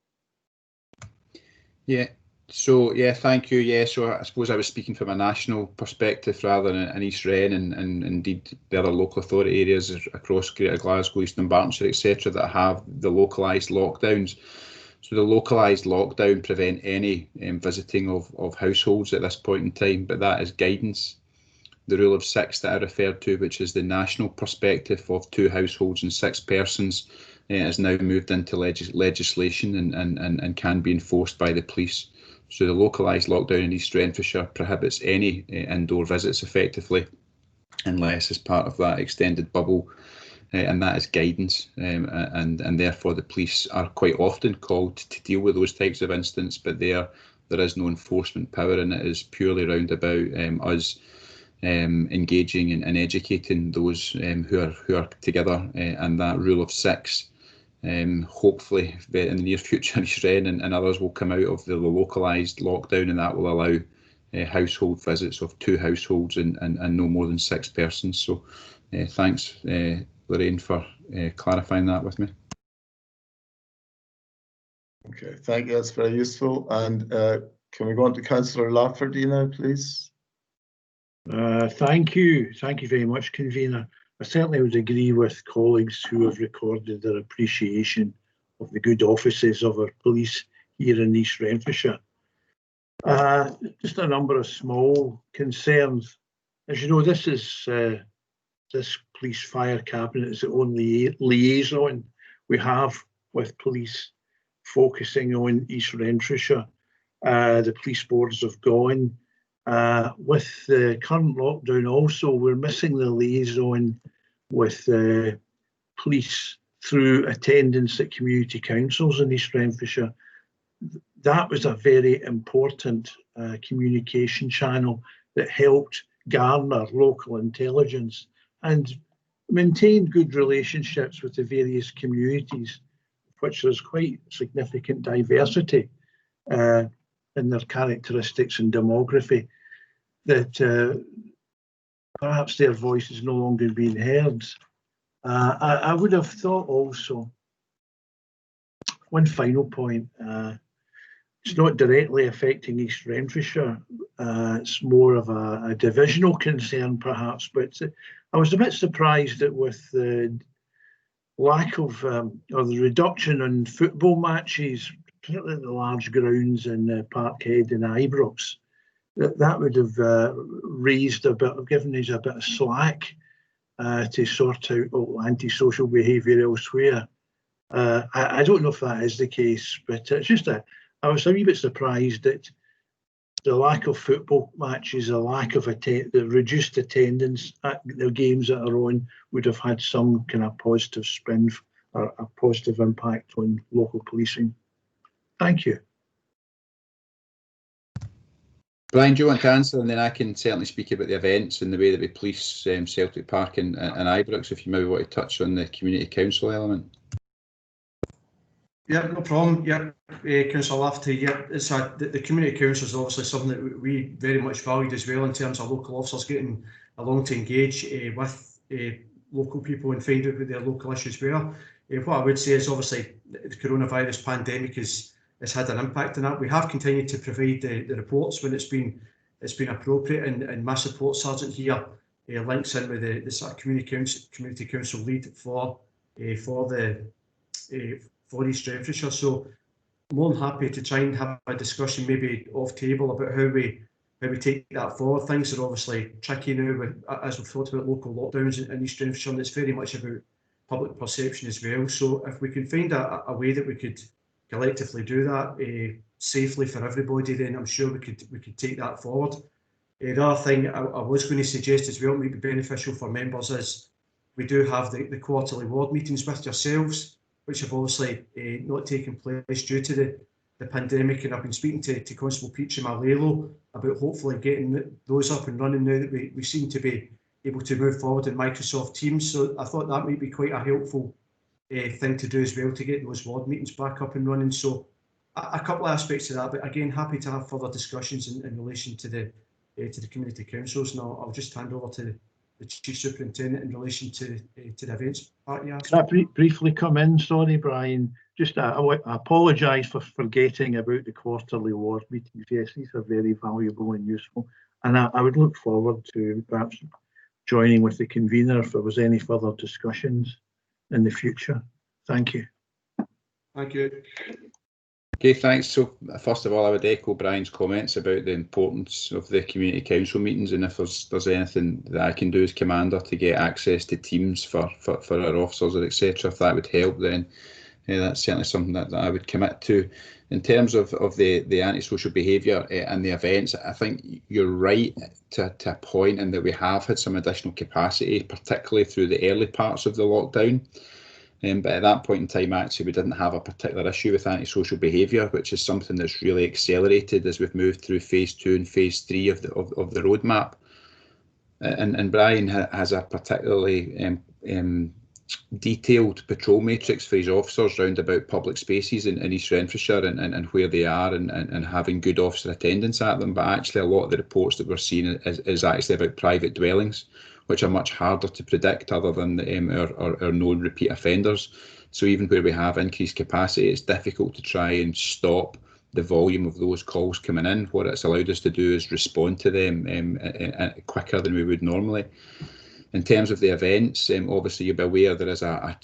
Yeah. So yeah, thank you. Yeah, so I suppose I was speaking from a national perspective rather than in East Wren, and indeed the other local authority areas across Greater Glasgow, East Dunbartonshire, etc., that have the localised lockdowns. So the localised lockdown prevent any visiting of households at this point in time, but that is guidance. The rule of 6 that I referred to, which is the national perspective of 2 households and 6 persons, is now moved into legislation and can be enforced by the police. So the localised lockdown in East Renfrewshire prohibits any indoor visits effectively, unless as part of that extended bubble, and that is guidance, and therefore the police are quite often called to deal with those types of incidents, but there is no enforcement power, and it is purely round about us engaging and educating those who are together, and that rule of 6 hopefully in the near future East Ren and others will come out of the localised lockdown, and that will allow household visits of 2 households and no more than 6 persons. So thanks Lorraine for clarifying that with me. Okay, thank you, that's very useful. And can we go on to Councillor Lafferty now, please? Thank you very much, convener. I certainly would agree with colleagues who have recorded their appreciation of the good offices of our police here in East Renfrewshire. Just a number of small concerns. As you know, this police fire cabinet is the only liaison we have with police focusing on East Renfrewshire. The police boards have gone. With the current lockdown also, we're missing the liaison with police through attendance at community councils in East Renfrewshire. That was a very important communication channel that helped garner local intelligence and maintain good relationships with the various communities, which there's quite significant diversity in their characteristics and demography, that perhaps their voice is no longer being heard. I would have thought also, one final point, it's not directly affecting East Renfrewshire, it's more of a divisional concern perhaps, but I was a bit surprised that with the lack of, or the reduction in football matches, particularly at the large grounds in Parkhead and Ibrox, that would have raised a bit, given us a bit of slack to sort out antisocial behaviour elsewhere. I don't know if that is the case, but it's just I was a wee bit surprised that the lack of football matches, the lack of the reduced attendance at the games that are on would have had some kind of positive spin or a positive impact on local policing. Thank you. Brian, do you want to answer, and then I can certainly speak about the events and the way that we police Celtic Park and Ibrox, if you maybe want to touch on the community council element. Yeah, no problem. Yeah, Councillor Lafferty, yeah, it's the community council is obviously something that we very much valued as well in terms of local officers getting along to engage with local people and find out what their local issues were. What I would say is obviously the coronavirus pandemic has had an impact on that. We have continued to provide the reports when it's been appropriate, and my support sergeant here links in with the sort of community council lead for East Renfrewshire. So more than happy to try and have a discussion maybe off table about how we take that forward. Things are obviously tricky now, with, as we've thought about local lockdowns in East Renfrewshire, and it's very much about public perception as well. So if we can find a way that we could collectively do that safely for everybody, then I'm sure we could take that forward. The other thing I was going to suggest as well, might be beneficial for members, is we do have the quarterly ward meetings with yourselves, which have obviously not taken place due to the pandemic, and I've been speaking to Constable Peach and Malelo about hopefully getting those up and running now that we seem to be able to move forward in Microsoft Teams. So I thought that might be quite a helpful thing to do as well, to get those ward meetings back up and running. So a couple of aspects of that, but again, happy to have further discussions in relation to the community councils. Now I'll just hand over to the Chief Superintendent in relation to the events part. Yeah. Can I briefly come in? Sorry, Brian. Just I apologise for forgetting about the quarterly ward meetings. Yes, these are very valuable and useful, and I would look forward to perhaps joining with the convener if there was any further discussions in the future. Thank you. Thank you. Okay, thanks. So first of all, I would echo Brian's comments about the importance of the community council meetings, and if there's anything that I can do as commander to get access to Teams for our officers or etc., if that would help, then that's certainly something that I would commit to. In terms of the antisocial behaviour and the events, I think you're right to a point in that we have had some additional capacity, particularly through the early parts of the lockdown. But at that point in time, actually, we didn't have a particular issue with antisocial behaviour, which is something that's really accelerated as we've moved through phase 2 and phase 3 of the roadmap. And Brian has a particularly detailed patrol matrix for his officers round about public spaces in East Renfrewshire and where they are and having good officer attendance at them. But actually, a lot of the reports that we're seeing is actually about private dwellings, which are much harder to predict other than our known repeat offenders. So even where we have increased capacity, it's difficult to try and stop the volume of those calls coming in. What it's allowed us to do is respond to them quicker than we would normally. In terms of the events, obviously you'll be aware there is a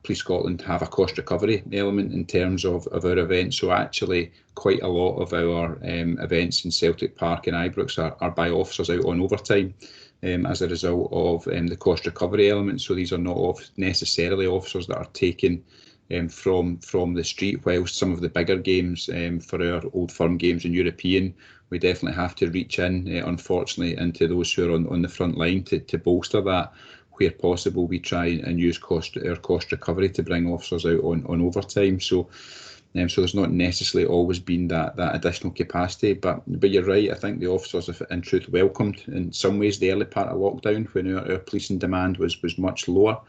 Police Scotland have a cost recovery element in terms of our events. So actually quite a lot of our events in Celtic Park and Ibrox are by officers out on overtime. As a result of the cost recovery element. So these are not necessarily officers that are taken from the street, whilst some of the bigger games for our Old Firm games and European, we definitely have to reach in, unfortunately, into those who are on the front line to bolster that. Where possible, we try and use our cost recovery to bring officers out on overtime. So there's not necessarily always been that additional capacity, but you're right. I think the officers have in truth welcomed in some ways the early part of lockdown when our policing demand was much lower.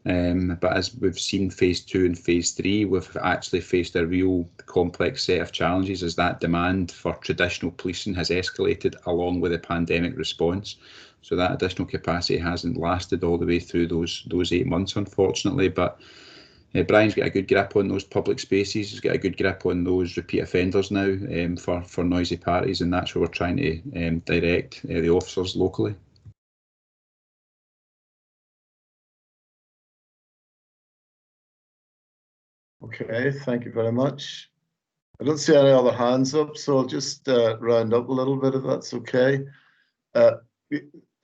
But as we've seen phase 2 and phase 3, we've actually faced a real complex set of challenges as that demand for traditional policing has escalated along with the pandemic response. So that additional capacity hasn't lasted all the way through those 8 months, unfortunately. But Brian's got a good grip on those public spaces. He's got a good grip on those repeat offenders now for noisy parties, and that's where we're trying to direct the officers locally. Okay, thank you very much. I don't see any other hands up, so I'll just round up a little bit if that's okay.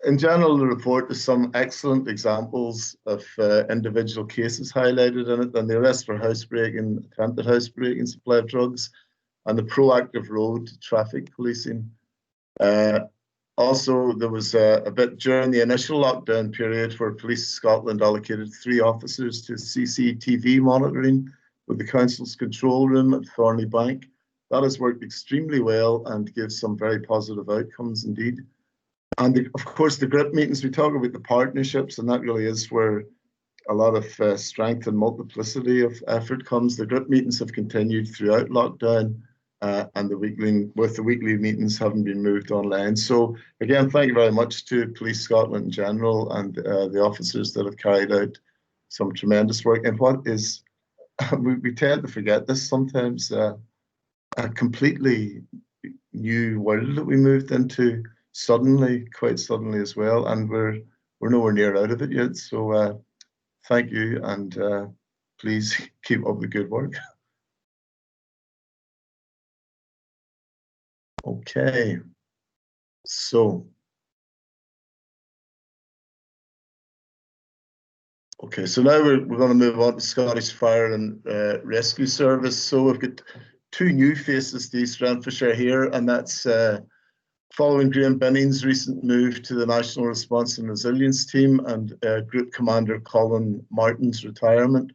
In general, the report has some excellent examples of individual cases highlighted in it, and the arrest for housebreaking, attempted housebreaking, supply of drugs, and the proactive road traffic policing. Also, there was a bit during the initial lockdown period where Police Scotland allocated 3 officers to CCTV monitoring with the council's control room at Thornley Bank. That has worked extremely well and gives some very positive outcomes indeed. And of course, the GRIP meetings, we talk about the partnerships, and that really is where a lot of strength and multiplicity of effort comes. The GRIP meetings have continued throughout lockdown, and the weekly meetings haven't been moved online. So again, thank you very much to Police Scotland in general and the officers that have carried out some tremendous work. And what is, we tend to forget this sometimes, a completely new world that we moved into. Suddenly, quite suddenly as well, and we're nowhere near out of it yet. So thank you, and please keep up the good work. Okay, so now we're going to move on to Scottish Fire and Rescue Service. So we've got 2 new faces to East Renfrewshire here, and that's following Graham Binning's recent move to the National Response and Resilience Team and Group Commander Colin Martin's retirement.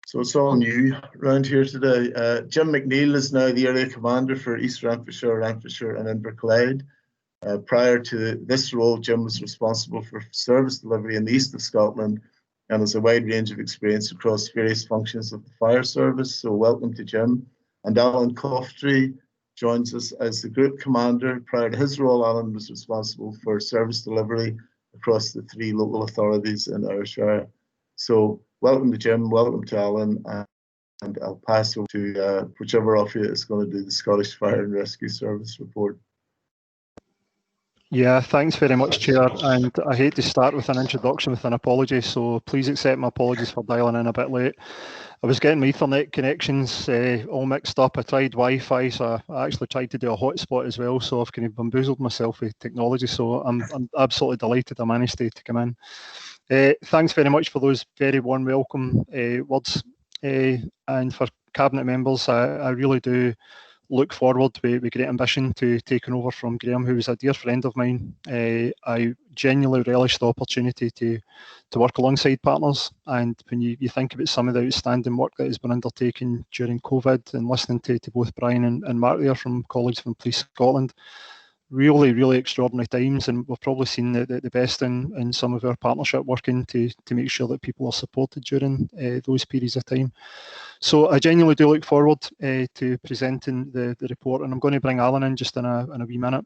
So it's all new around here today. Jim McNeil is now the Area Commander for East Renfrewshire, Renfrewshire and Inverclyde. Prior to this role, Jim was responsible for service delivery in the east of Scotland and has a wide range of experience across various functions of the fire service. So welcome to Jim. And Alan Coftree joins us as the Group Commander. Prior to his role, Alan was responsible for service delivery across the 3 local authorities in Ayrshire. So welcome to Jim, welcome to Alan, and I'll pass over to whichever of you is going to do the Scottish Fire and Rescue Service report. Yeah, thanks very much, Chair. And I hate to start with an introduction with an apology, so please accept my apologies for dialing in a bit late. I was getting my Ethernet connections all mixed up. I tried Wi-Fi, so I actually tried to do a hotspot as well, so I've kind of bamboozled myself with technology, so I'm absolutely delighted I managed to come in. Thanks very much for those very warm welcome words, and for Cabinet members, I really do look forward with great ambition to taking over from Graham, who was a dear friend of mine. I genuinely relish the opportunity to work alongside partners, and when you think about some of the outstanding work that has been undertaken during COVID, and listening to both Brian and Mark there from colleagues from Police Scotland, really extraordinary times, and we've probably seen the best in some of our partnership working to make sure that people are supported during those periods of time. So I genuinely do look forward to presenting the report, and I'm going to bring Alan in just in a wee minute.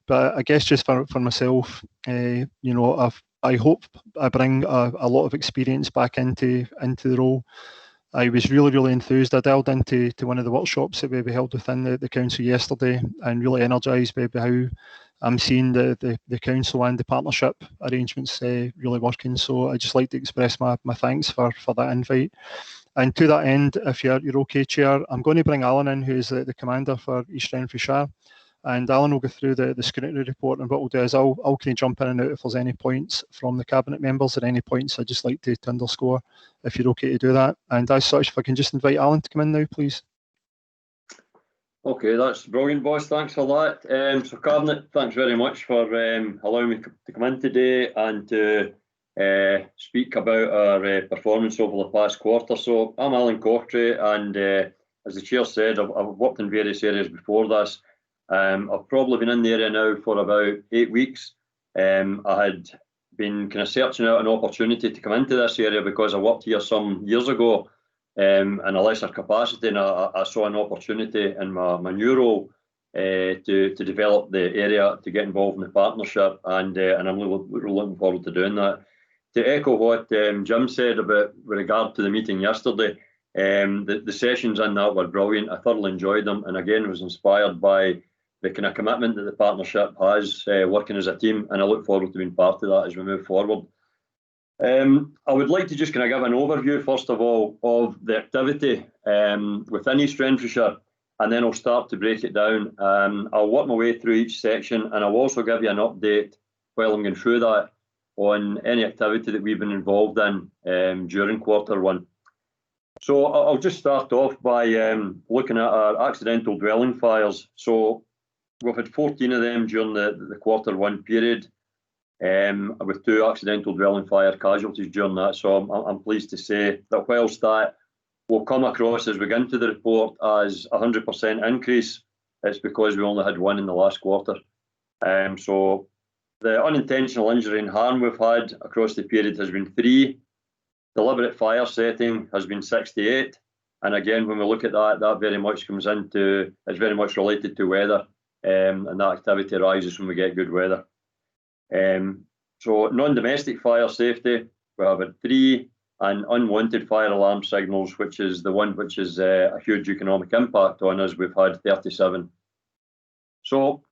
But I guess just for myself, you know, I hope I bring a lot of experience back into the role. I was really enthused. I delved into one of the workshops that we held within the council yesterday, and really energised by how I'm seeing the council and the partnership arrangements really working. So I just like to express my thanks for that invite. And to that end, if you're okay, Chair, I'm going to bring Alan in, who is the commander for East Renfrewshire, and Alan will go through the scrutiny report. And what we'll do is I'll kind of jump in and out if there's any points from the Cabinet members or any points I'd just like to underscore, if you're okay to do that. And as such, if I can just invite Alan to come in now, please. Okay, that's brilliant, boss. Thanks for that. So Cabinet, thanks very much for allowing me to come in today and to speak about our performance over the past quarter. So I'm Alan Cochrane, and as the Chair said, I've worked in various areas before this. I've probably been in the area now for about 8 weeks. I had been kind of searching out an opportunity to come into this area because I worked here some years ago in a lesser capacity, and I saw an opportunity in my new role to develop the area, to get involved in the partnership, and I'm really looking forward to doing that. To echo what Jim said about with regard to the meeting yesterday, the sessions in that were brilliant. I thoroughly enjoyed them, and again was inspired by the kind of commitment that the partnership has working as a team, and I look forward to being part of that as we move forward. I would like to just kind of give an overview, first of all, of the activity within East Renfrewshire, and then I'll start to break it down. I'll work my way through each section, and I'll also give you an update while I'm going through that on any activity that we've been involved in during Q1. So I'll just start off by looking at our accidental dwelling fires. So we've had 14 of them during the Q1 period, with 2 accidental dwelling fire casualties during that. So I'm pleased to say that whilst that will come across as we get into the report as a 100% increase, it's because we only had 1 in the last quarter. So the unintentional injury and harm we've had across the period has been 3. Deliberate fire setting has been 68. And again, when we look at that, that very much comes into, it's very much related to weather, and that activity arises when we get good weather. So non-domestic fire safety, we have had 3, and unwanted fire alarm signals, which is the one which is a huge economic impact on us, we've had 37. So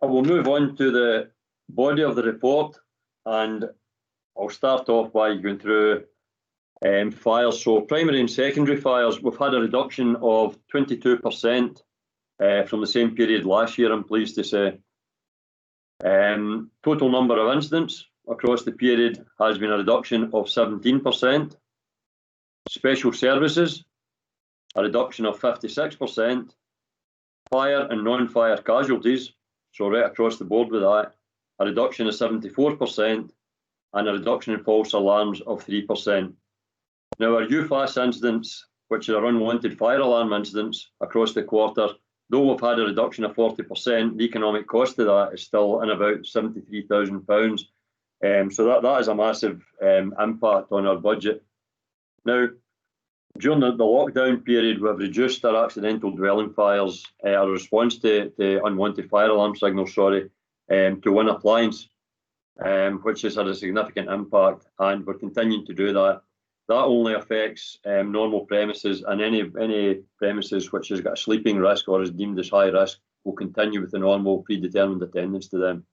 I will move on to the body of the report, and I'll start off by going through fires. So primary and secondary fires, we've had a reduction of 22% from the same period last year, I'm pleased to say. Total number of incidents across the period has been a reduction of 17%. Special services, a reduction of 56%. Fire and non-fire casualties, so right across the board with that, a reduction of 74%, and a reduction in false alarms of 3%. Now our UFAS incidents, which are unwanted fire alarm incidents across the quarter, though we've had a reduction of 40%, the economic cost of that is still in about £73,000. So that is a massive impact on our budget. Now, during the lockdown period, we've reduced our accidental dwelling fires, our response to unwanted fire alarm signals, to 1 appliance, which has had a significant impact, and we're continuing to do that. That only affects normal premises, and any premises which has got a sleeping risk or is deemed as high risk will continue with the normal predetermined attendance to them.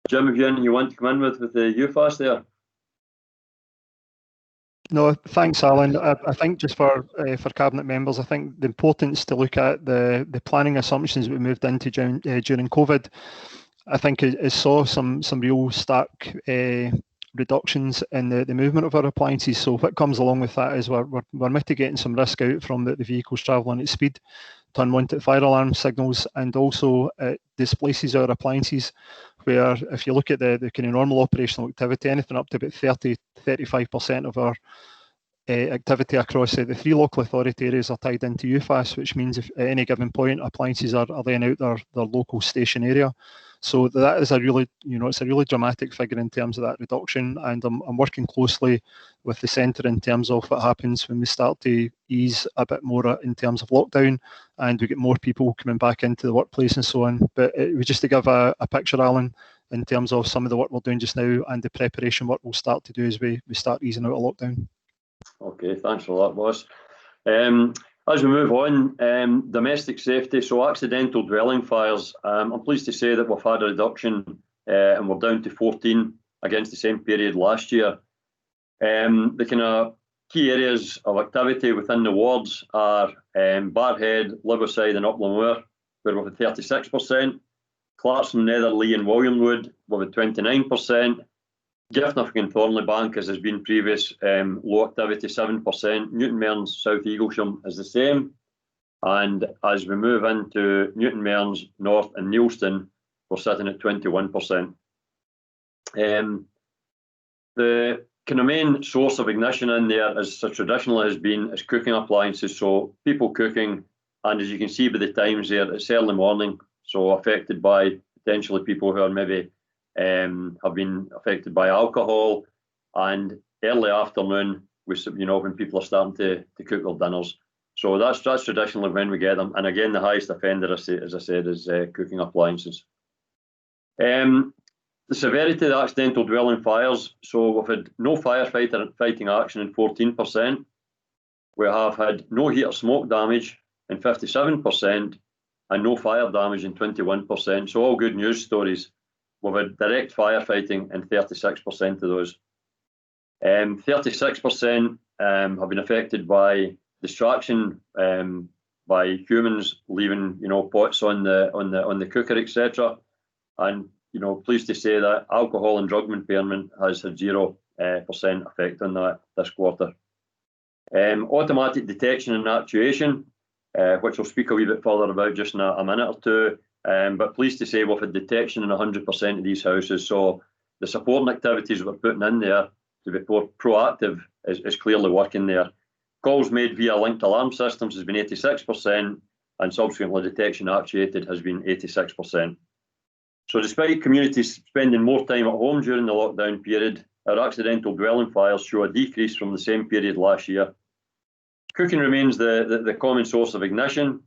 Jim, have you anything you want to come in with the UFAS there? No, thanks, Alan. I think just for Cabinet members, I think the importance to look at the planning assumptions we moved into during COVID. I think it saw some real stark reductions in the movement of our appliances. So what comes along with that is we're mitigating some risk out from the vehicles travelling at speed to unwanted fire alarm signals, and also it displaces our appliances, where if you look at the kind of normal operational activity, anything up to about 30-35% of our activity across the 3 local authority areas are tied into UFAS, which means if at any given point appliances are laying out their local station area. So that is a really, it's a really dramatic figure in terms of that reduction, and I'm working closely with the centre in terms of what happens when we start to ease a bit more in terms of lockdown and we get more people coming back into the workplace and so on. But it was just to give a picture, Alan, in terms of some of the work we're doing just now and the preparation work we'll start to do as we start easing out of lockdown. Okay, thanks for that, boss. As we move on, domestic safety, so accidental dwelling fires, I'm pleased to say that we've had a reduction and we're down to 14 against the same period last year. The kind of key areas of activity within the wards are Barrhead, Liverside and Upland Moor, where we've had 36%, Clarkson, Netherley and Williamwood, we've had 29%, Giffnock and Thornleybank, as has been previous, low activity 7%. Newton Mearns, South Eaglesham is the same. And as we move into Newton Mearns, North and Neilston, we're sitting at 21%. The kind of main source of ignition in there, as traditionally has been, is cooking appliances. So people cooking, and as you can see by the times there, it's early morning, so affected by potentially people who are maybe have been affected by alcohol, and early afternoon, when people are starting to cook their dinners. So that's traditionally when we get them. And again, the highest offender, as I said, is cooking appliances. The severity of the accidental dwelling fires. So we've had no firefighting action in 14%. We have had no heat or smoke damage in 57%, and no fire damage in 21%. So all good news stories. We've had direct firefighting in 36% of those. 36% have been affected by distraction, by humans leaving, pots on the cooker, etc. And pleased to say that alcohol and drug impairment has had 0% effect on that this quarter. Automatic detection and actuation, which I'll speak a wee bit further about just in a minute or two. But pleased to say we've had detection in 100% of these houses. So the supporting activities we're putting in there to be more proactive is clearly working there. Calls made via linked alarm systems has been 86%, and subsequently detection actuated has been 86%. So despite communities spending more time at home during the lockdown period, our accidental dwelling fires show a decrease from the same period last year. Cooking remains the common source of ignition.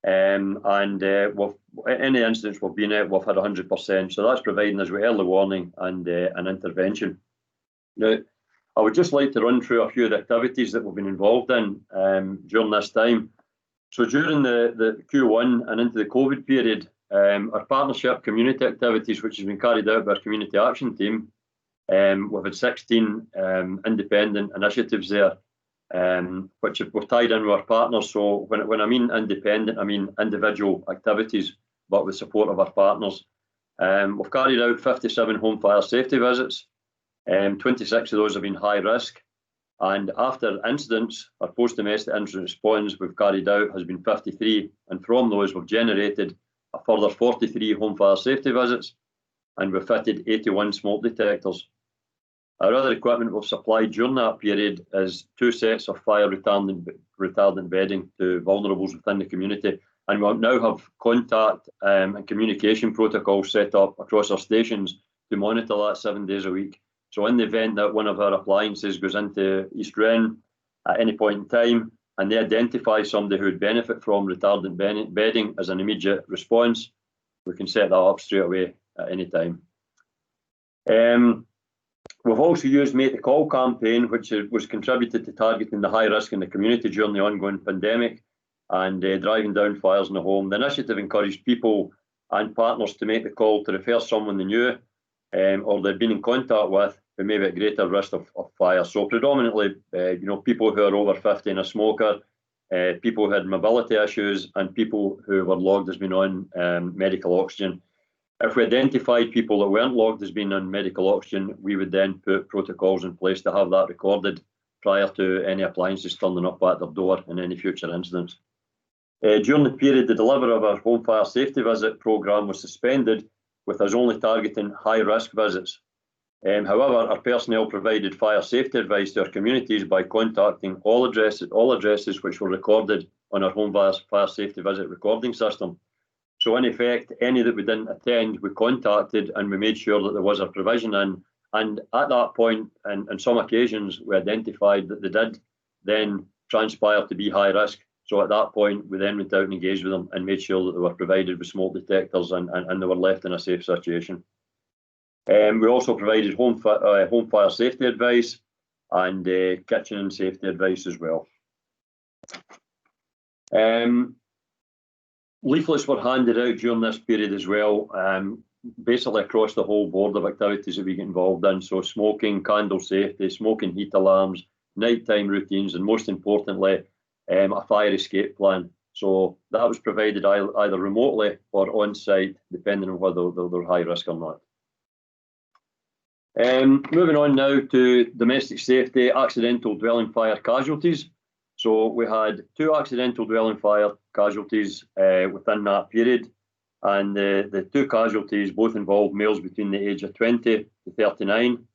And any incidents we've been at, we've had 100%. So that's providing us with early warning and an intervention. Now, I would just like to run through a few of the activities that we've been involved in during this time. So during the Q1 and into the COVID period, our partnership community activities, which has been carried out by our community action team, we've had 16 independent initiatives there, which we've tied in with our partners. So when I mean independent, I mean individual activities, but with support of our partners. We've carried out 57 home fire safety visits. 26 of those have been high risk. And after incidents, our post-domestic incident response we've carried out has been 53. And from those, we've generated a further 43 home fire safety visits, and we've fitted 81 smoke detectors. Our other equipment we've supplied during that period is 2 sets of fire retardant bedding to vulnerables within the community. And we now have contact and communication protocols set up across our stations to monitor that 7 days a week. So in the event that one of our appliances goes into East Wren at any point in time, and they identify somebody who would benefit from retardant bedding as an immediate response, we can set that up straight away at any time. We've also used Make the Call campaign, which was contributed to targeting the high risk in the community during the ongoing pandemic. and driving down fires in the home. The initiative encouraged people and partners to make the call to refer someone they knew or they'd been in contact with who may be at greater risk of fire. So predominantly, people who are over 50 and a smoker, people who had mobility issues, and people who were logged as being on medical oxygen. If we identified people that weren't logged as being on medical oxygen, we would then put protocols in place to have that recorded prior to any appliances turning up at their door in any future incidents. During the period, the delivery of our home fire safety visit programme was suspended, with us only targeting high-risk visits. However, our personnel provided fire safety advice to our communities by contacting all addresses which were recorded on our home fire safety visit recording system. So in effect, any that we didn't attend, we contacted and we made sure that there was a provision in. And at that point, and on some occasions, we identified that they did then transpire to be high risk. So at that point, we then went out and engaged with them and made sure that they were provided with smoke detectors and they were left in a safe situation. We also provided home fire safety advice and kitchen and safety advice as well. Leaflets were handed out during this period as well, basically across the whole board of activities that we get involved in. So smoking, candle safety, smoking heat alarms, nighttime routines, and most importantly, a fire escape plan. So that was provided either remotely or on site, depending on whether they're high risk or not. Moving on now to domestic safety, accidental dwelling fire casualties. So we had 2 accidental dwelling fire casualties within that period, and the 2 casualties both involved males between the age of 20 to 39.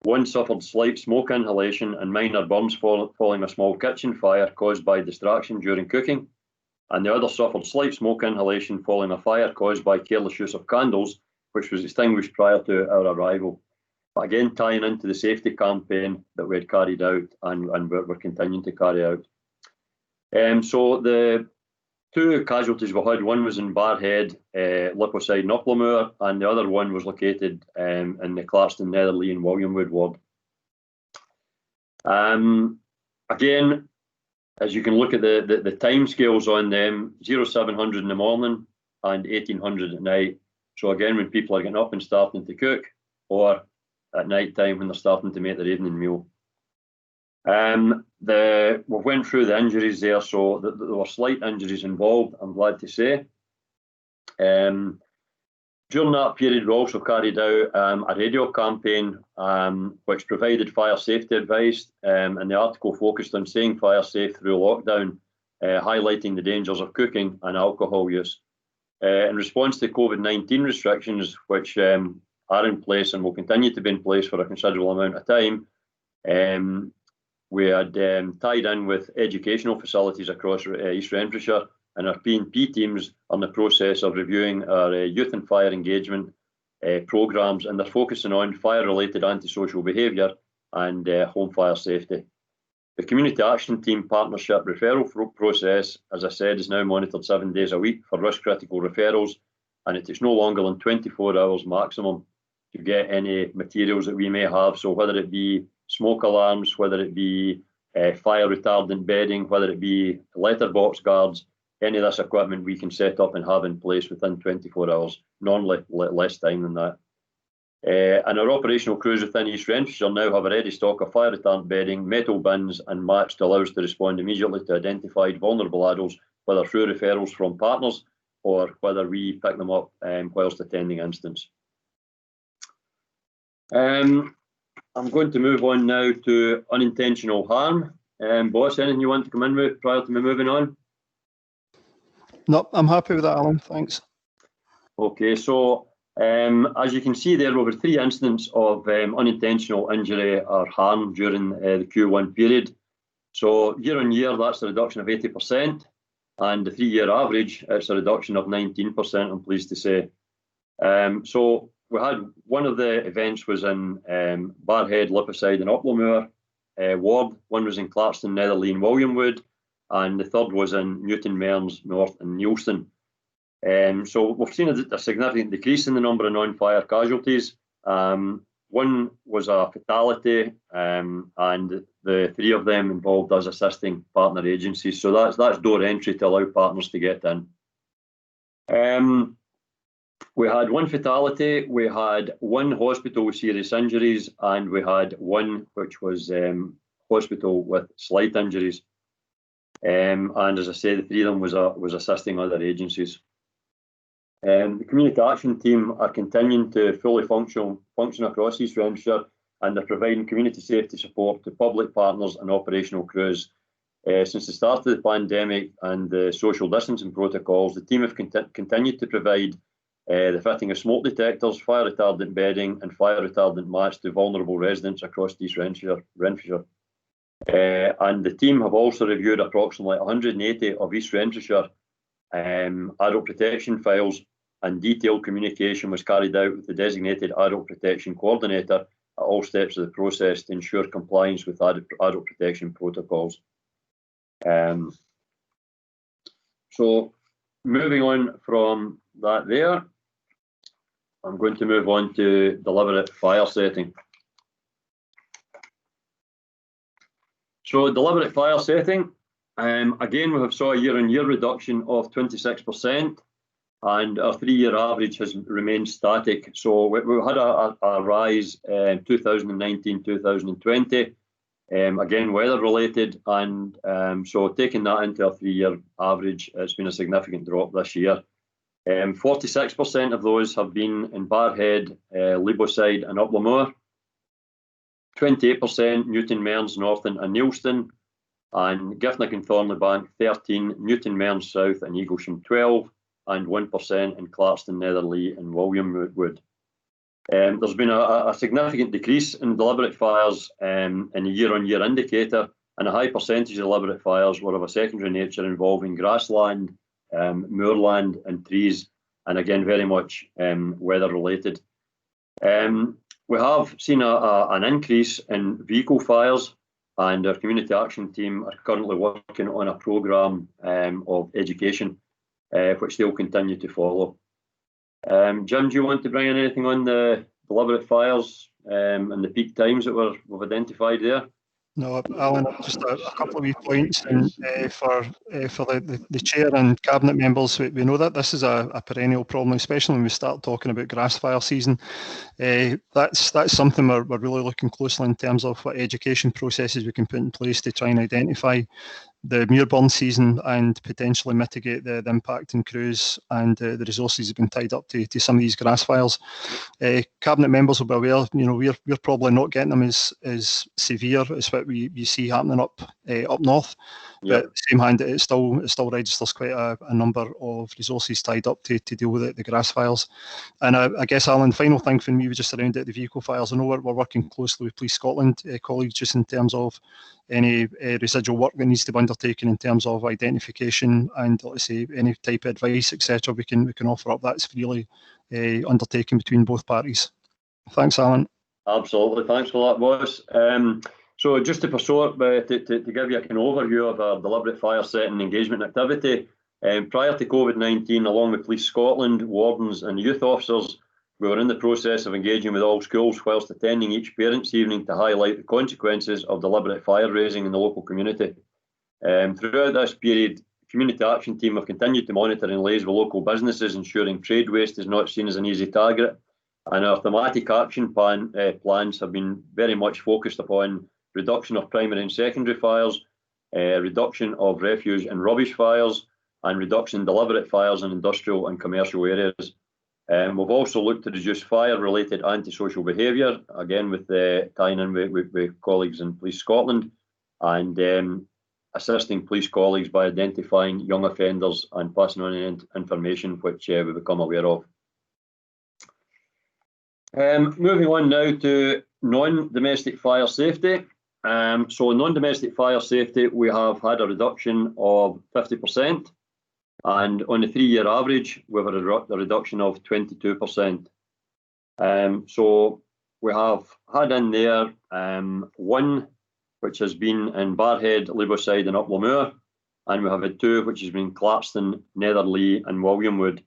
One suffered slight smoke inhalation and minor burns following a small kitchen fire caused by distraction during cooking, and the other suffered slight smoke inhalation following a fire caused by careless use of candles, which was extinguished prior to our arrival. But again, tying into the safety campaign that we had carried out and we're continuing to carry out. So the 2 casualties we had, one was in Barrhead, Lipposide and Upplemore, and the other one was located in the Clarston, Netherley and Williamwood ward. Again, as you can look at the time scales on them, 0700 in the morning and 1800 at night. So again, when people are getting up and starting to cook, or at night time when they're starting to make their evening meal. We went through the injuries there, so there were slight injuries involved, I'm glad to say. During that period, we also carried out a radio campaign which provided fire safety advice, and the article focused on staying fire safe through lockdown, highlighting the dangers of cooking and alcohol use. In response to COVID-19 restrictions, which are in place and will continue to be in place for a considerable amount of time, we had tied in with educational facilities across East Renfrewshire, and our P&P teams are in the process of reviewing our youth and fire engagement programmes, and they're focusing on fire-related antisocial behaviour and home fire safety. The Community Action Team Partnership referral process, as I said, is now monitored 7 days a week for risk-critical referrals, and it takes no longer than 24 hours maximum to get any materials that we may have. So whether it be smoke alarms, whether it be fire retardant bedding, whether it be letterbox guards, any of this equipment we can set up and have in place within 24 hours, normally less time than that. And our operational crews within East Renfrewshire now have a ready stock of fire retardant bedding, metal bins and mats to allow us to respond immediately to identified vulnerable adults, whether through referrals from partners or whether we pick them up whilst attending incidents. I'm going to move on now to unintentional harm. Boss, anything you want to come in with prior to me moving on? No, I'm happy with that, Alan. Thanks. Okay, so as you can see there, over 3 incidents of unintentional injury or harm during the Q1 period. So year on year, that's a reduction of 80%, and the 3-year average, it's a reduction of 19%, I'm pleased to say. So we had one of the events was in Barrhead, Lipposide and Upplemore ward. One was in Clarston, Netherley and Williamwood, and the third was in Newton, Mearns, North and Neilston. So we've seen a significant decrease in the number of non-fire casualties. One was a fatality, and the 3 of them involved us assisting partner agencies. So that's door entry to allow partners to get in. We had 1 fatality, we had 1 hospital with serious injuries, and we had 1 which was hospital with slight injuries. And as I said, the 3 of them was assisting other agencies. The community action team are continuing to fully function across East Renfrewshire, and they're providing community safety support to public partners and operational crews. Since the start of the pandemic and the social distancing protocols, the team have continued to provide the fitting of smoke detectors, fire retardant bedding and fire retardant mats to vulnerable residents across East Renfrewshire. And the team have also reviewed approximately 180 of East Renfrewshire adult protection files, and detailed communication was carried out with the designated adult protection coordinator at all steps of the process to ensure compliance with adult protection protocols. So moving on from that there, I'm going to move on to deliberate fire setting. So deliberate fire setting, again, we have saw a year-on-year reduction of 26%, and our 3-year average has remained static. So we had a rise in 2019, 2020, again, weather related, and so taking that into our 3-year average, it's been a significant drop this year. 46% of those have been in Barrhead, Leiboside and Uplemore, 28% Newton, Mearns, Norton and Neilston, and Giffnock and Thornliebank 13, Newton, Mearns South and Eaglesham 12, and 1% in Clarkston, Netherley and Williamwood. There's been a significant decrease in deliberate fires in a year-on-year indicator, and a high percentage of deliberate fires were of a secondary nature involving grassland, moorland and trees, and again very much weather related. We have seen an increase in vehicle fires, and our community action team are currently working on a programme of education which they'll continue to follow. Jim, do you want to bring in anything on the deliberate fires and the peak times that we've identified there? No, Alan, just a couple of wee points, and for the chair and cabinet members, we know that this is a perennial problem, especially when we start talking about grass fire season. That's something we're really looking closely in terms of what education processes we can put in place to try and identify the muir-burn season and potentially mitigate the impact in crews and the resources have been tied up to some of these grass fires. Cabinet members will be aware, we're probably not getting them as severe as what we see happening up north. But at the same hand, it still registers quite a number of resources tied up to deal with the grass fires. And I guess, Alan, final thing for me was just around the vehicle fires. I know we're working closely with Police Scotland colleagues just in terms of any residual work that needs to be undertaken in terms of identification and, let's say, any type of advice, etc. we can offer up. That's freely undertaken between both parties. Thanks, Alan. Absolutely, thanks for that, boss. So just to give you an overview of our deliberate fire setting engagement activity, prior to COVID-19, along with Police Scotland, wardens and youth officers, we were in the process of engaging with all schools whilst attending each parents' evening to highlight the consequences of deliberate fire raising in the local community. Throughout this period, the community action team have continued to monitor and liaise with local businesses, ensuring trade waste is not seen as an easy target. And our thematic action plans have been very much focused upon reduction of primary and secondary fires, reduction of refuse and rubbish fires, and reduction in deliberate fires in industrial and commercial areas. We've also looked to reduce fire-related antisocial behaviour, again with tying in with colleagues in Police Scotland, and assisting police colleagues by identifying young offenders and passing on information which we become aware of. Moving on now to non-domestic fire safety. So non-domestic fire safety, we have had a reduction of 50%, and on the 3-year average, we've had a reduction of 22%. So we have had in there one which has been in Barrhead, Leiboside and Uplemore, and we have had 2 which has been Clarkston, Netherley and Williamwood.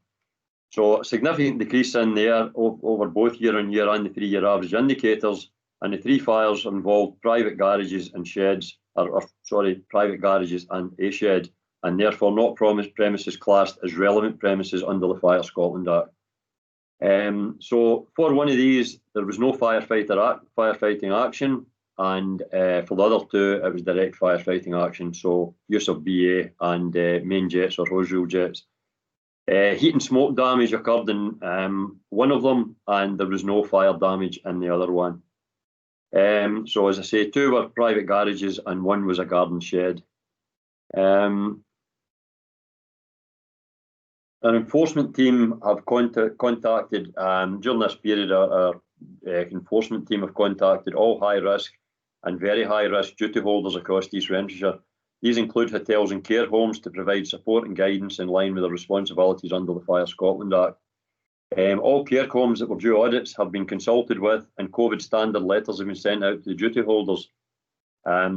So a significant decrease in there over both year-on-year and the 3-year average indicators. And the 3 fires involved private garages and sheds, private garages and a shed, and therefore not premises classed as relevant premises under the Fire Scotland Act. So for one of these, there was no firefighting action, and for the other 2, it was direct firefighting action, so use of BA and main jets or hose reel jets. Heat and smoke damage occurred in one of them, and there was no fire damage in the other one. So as I say, 2 were private garages and 1 was a garden shed. Our enforcement team have contacted, during this period, our enforcement team have contacted all high risk and very high risk duty holders across East Renfrewshire. These include hotels and care homes to provide support and guidance in line with their responsibilities under the Fire Scotland Act. All care homes that were due audits have been consulted with, and COVID standard letters have been sent out to the duty holders.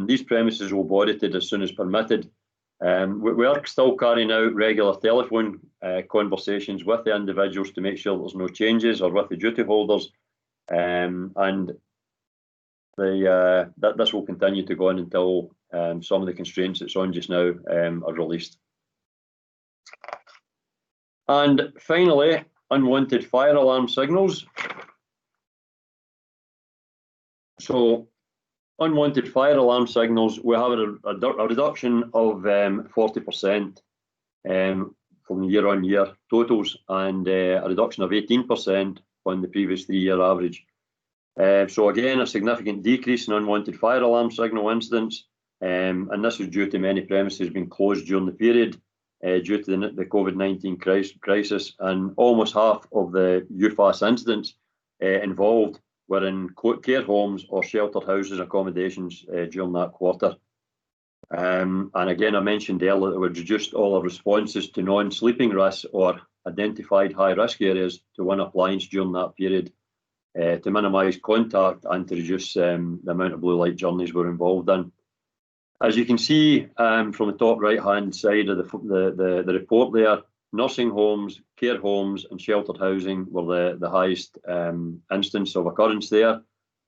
These premises will be audited as soon as permitted. We are still carrying out regular telephone conversations with the individuals to make sure there's no changes, or with the duty holders, and this will continue to go on until some of the constraints that's on just now are released. And finally, unwanted fire alarm signals. So unwanted fire alarm signals, we have a reduction of 40% from year-on-year totals, and a reduction of 18% on the previous 3-year average. So again, a significant decrease in unwanted fire alarm signal incidents, and this is due to many premises being closed during the period due to the COVID-19 crisis, and almost half of the UFAS incidents involved were in care homes or sheltered houses accommodations during that quarter. And again, I mentioned earlier that we reduced all our responses to non-sleeping risks or identified high-risk areas to 1 appliance during that period to minimise contact and to reduce the amount of blue light journeys we're involved in. As you can see from the top right-hand side of the report there, nursing homes, care homes and sheltered housing were the highest instance of occurrence there,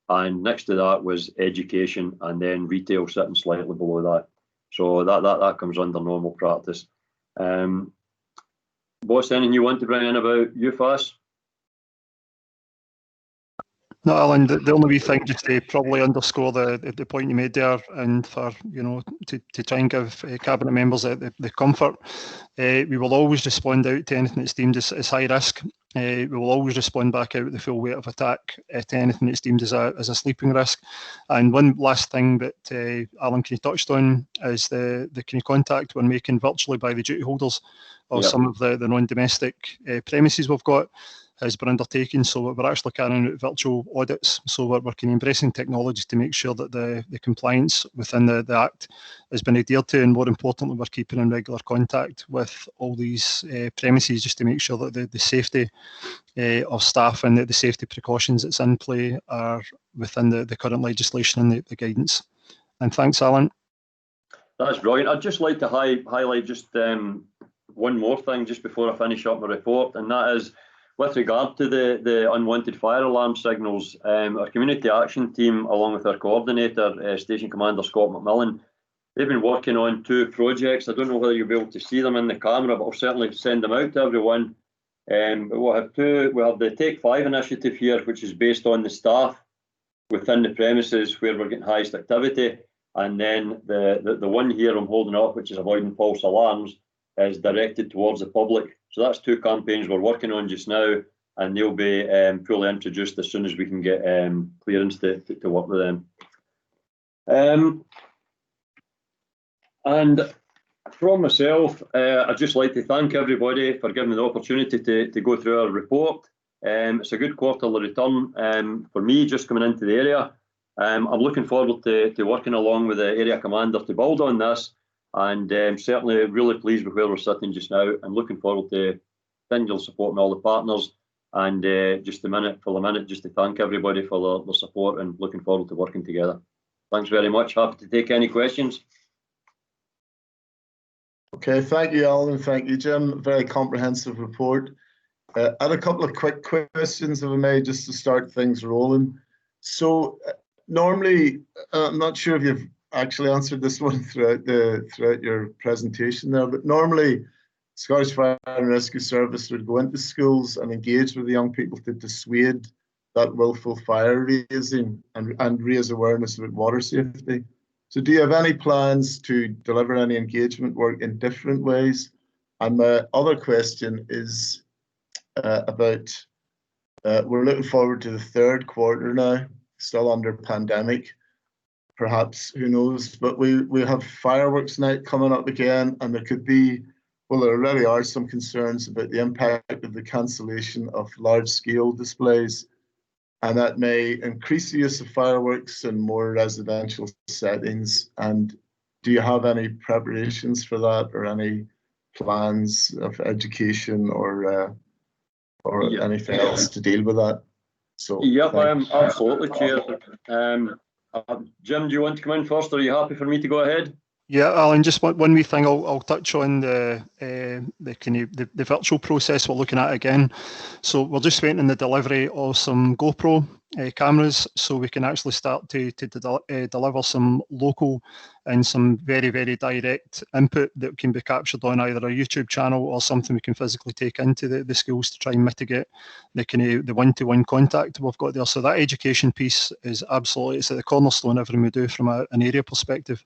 and next to that was education, and then retail sitting slightly below that. So that comes under normal practice. Boss, anything you want to bring in about UFAS? No, Alan, the only wee thing, just to probably underscore the point you made there, and for, you know, to try and give Cabinet members the comfort, we will always respond out to anything that's deemed as high risk. We will always respond back out with the full weight of attack to anything that's deemed as a sleeping risk. And one last thing that Alan touched on is the kind of contact we're making virtually by the duty holders of some of the non-domestic premises we've got has been undertaken. So we're actually carrying out virtual audits. So we're working embracing technology to make sure that the compliance within the Act has been adhered to, and more importantly, we're keeping in regular contact with all these premises just to make sure that the safety of staff and the safety precautions that's in play are within the current legislation and the guidance. And thanks, Alan. That's brilliant. I'd just like to highlight just one more thing just before I finish up my report, and that is with regard to the unwanted fire alarm signals. Our community action team, along with our coordinator, Station Commander Scott McMillan, they've been working on 2 projects. I don't know whether you'll be able to see them in the camera, but I'll certainly send them out to everyone. We'll have 2. We have the Take 5 initiative here, which is based on the staff within the premises where we're getting highest activity, and then the one here I'm holding up, which is avoiding false alarms, is directed towards the public. So that's 2 campaigns we're working on just now, and they'll be fully introduced as soon as we can get clearance to work with them. And from myself, I'd just like to thank everybody for giving me the opportunity to go through our report. It's a good quarterly return for me just coming into the area. I'm looking forward to working along with the area commander to build on this, and certainly really pleased with where we're sitting just now, and looking forward to continual support from all the partners, and just a minute just to thank everybody for their support, and looking forward to working together. Thanks very much. Happy to take any questions. Okay, thank you, Alan. Thank you, Jim. Very comprehensive report. I had a couple of quick questions, if I may, just to start things rolling. So normally, I'm not sure if you've actually answered this one throughout your presentation there, but normally Scottish Fire and Rescue Service would go into schools and engage with the young people to dissuade that willful fire raising and raise awareness about water safety. So do you have any plans to deliver any engagement work in different ways? And my other question is about, we're looking forward to the third quarter now, still under pandemic, perhaps, who knows, but we have fireworks night coming up again, and there could be, well, there already are some concerns about the impact of the cancellation of large-scale displays, and that may increase the use of fireworks in more residential settings. And do you have any preparations for that, or any plans of education or anything else to deal with that? So yep, I am absolutely, Chair. Jim, do you want to come in first, or are you happy for me to go ahead? Yeah, Alan, just one wee thing. I'll touch on the virtual process we're looking at again. So we're just waiting on the delivery of some GoPro cameras, so we can actually start to deliver some local and some very, very direct input that can be captured on either a YouTube channel or something we can physically take into the schools to try and mitigate the one-to-one contact we've got there. So that education piece is absolutely, it's at the cornerstone of everything we do from an area perspective.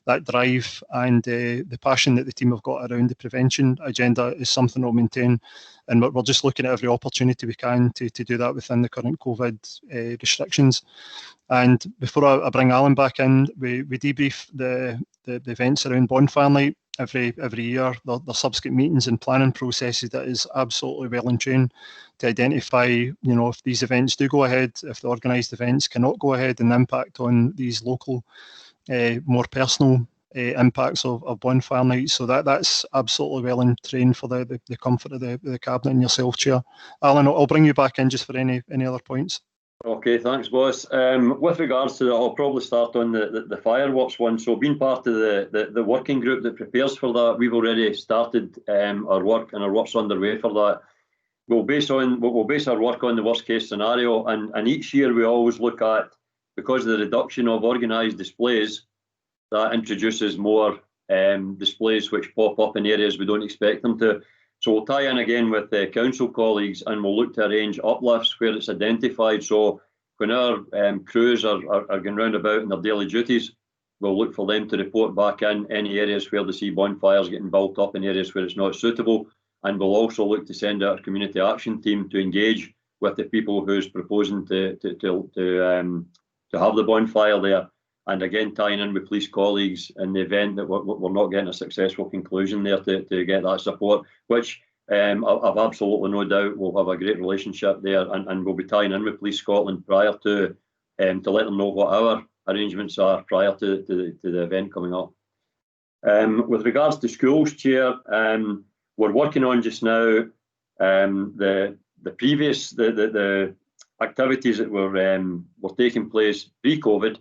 That drive and the passion that the team have got around the prevention agenda is something we'll maintain, and we're just looking at every opportunity we can to do that within the current COVID restrictions. And before I bring Alan back in, we debrief the events around Bonfire Night every year. There's subsequent meetings and planning processes that is absolutely well in tune to identify, if these events do go ahead, if the organised events cannot go ahead, and the impact on these local, more personal impacts of Bonfire Night. So that's absolutely well in train for the comfort of the Cabinet and yourself, Chair. Alan, I'll bring you back in just for any other points. Okay, thanks, boss. With regards to that, I'll probably start on the fireworks one. So being part of the working group that prepares for that, we've already started our work, and our work's underway for that. We'll base our work on the worst case scenario, and each year we always look at, because of the reduction of organised displays, that introduces more displays which pop up in areas we don't expect them to. So we'll tie in again with the council colleagues, and we'll look to arrange uplifts where it's identified. So when our crews are going round about in their daily duties, we'll look for them to report back in any areas where they see bonfires getting built up in areas where it's not suitable. And we'll also look to send out our community action team to engage with the people who's proposing to have the bonfire there. And again, tying in with police colleagues in the event that we're not getting a successful conclusion there to get that support, which I've absolutely no doubt we'll have a great relationship there, and we'll be tying in with Police Scotland prior to let them know what our arrangements are prior to the event coming up. With regards to schools, Chair, we're working on just now the activities that were taking place pre-COVID.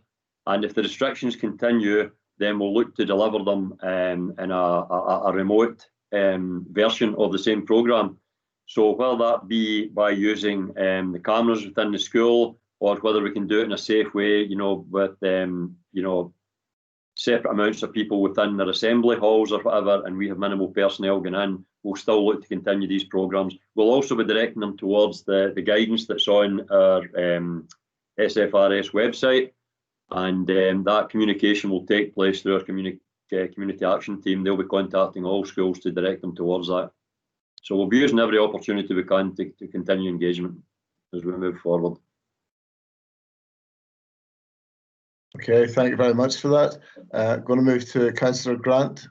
And if the restrictions continue, then we'll look to deliver them in a remote version of the same programme. So whether that be by using the cameras within the school, or whether we can do it in a safe way, with separate amounts of people within their assembly halls or whatever, and we have minimal personnel going in, we'll still look to continue these programmes. We'll also be directing them towards the guidance that's on our SFRS website. And that communication will take place through our community action team. They'll be contacting all schools to direct them towards that. So we'll be using every opportunity we can to continue engagement as we move forward. Okay, thank you very much for that. Going to move to Councillor Grant.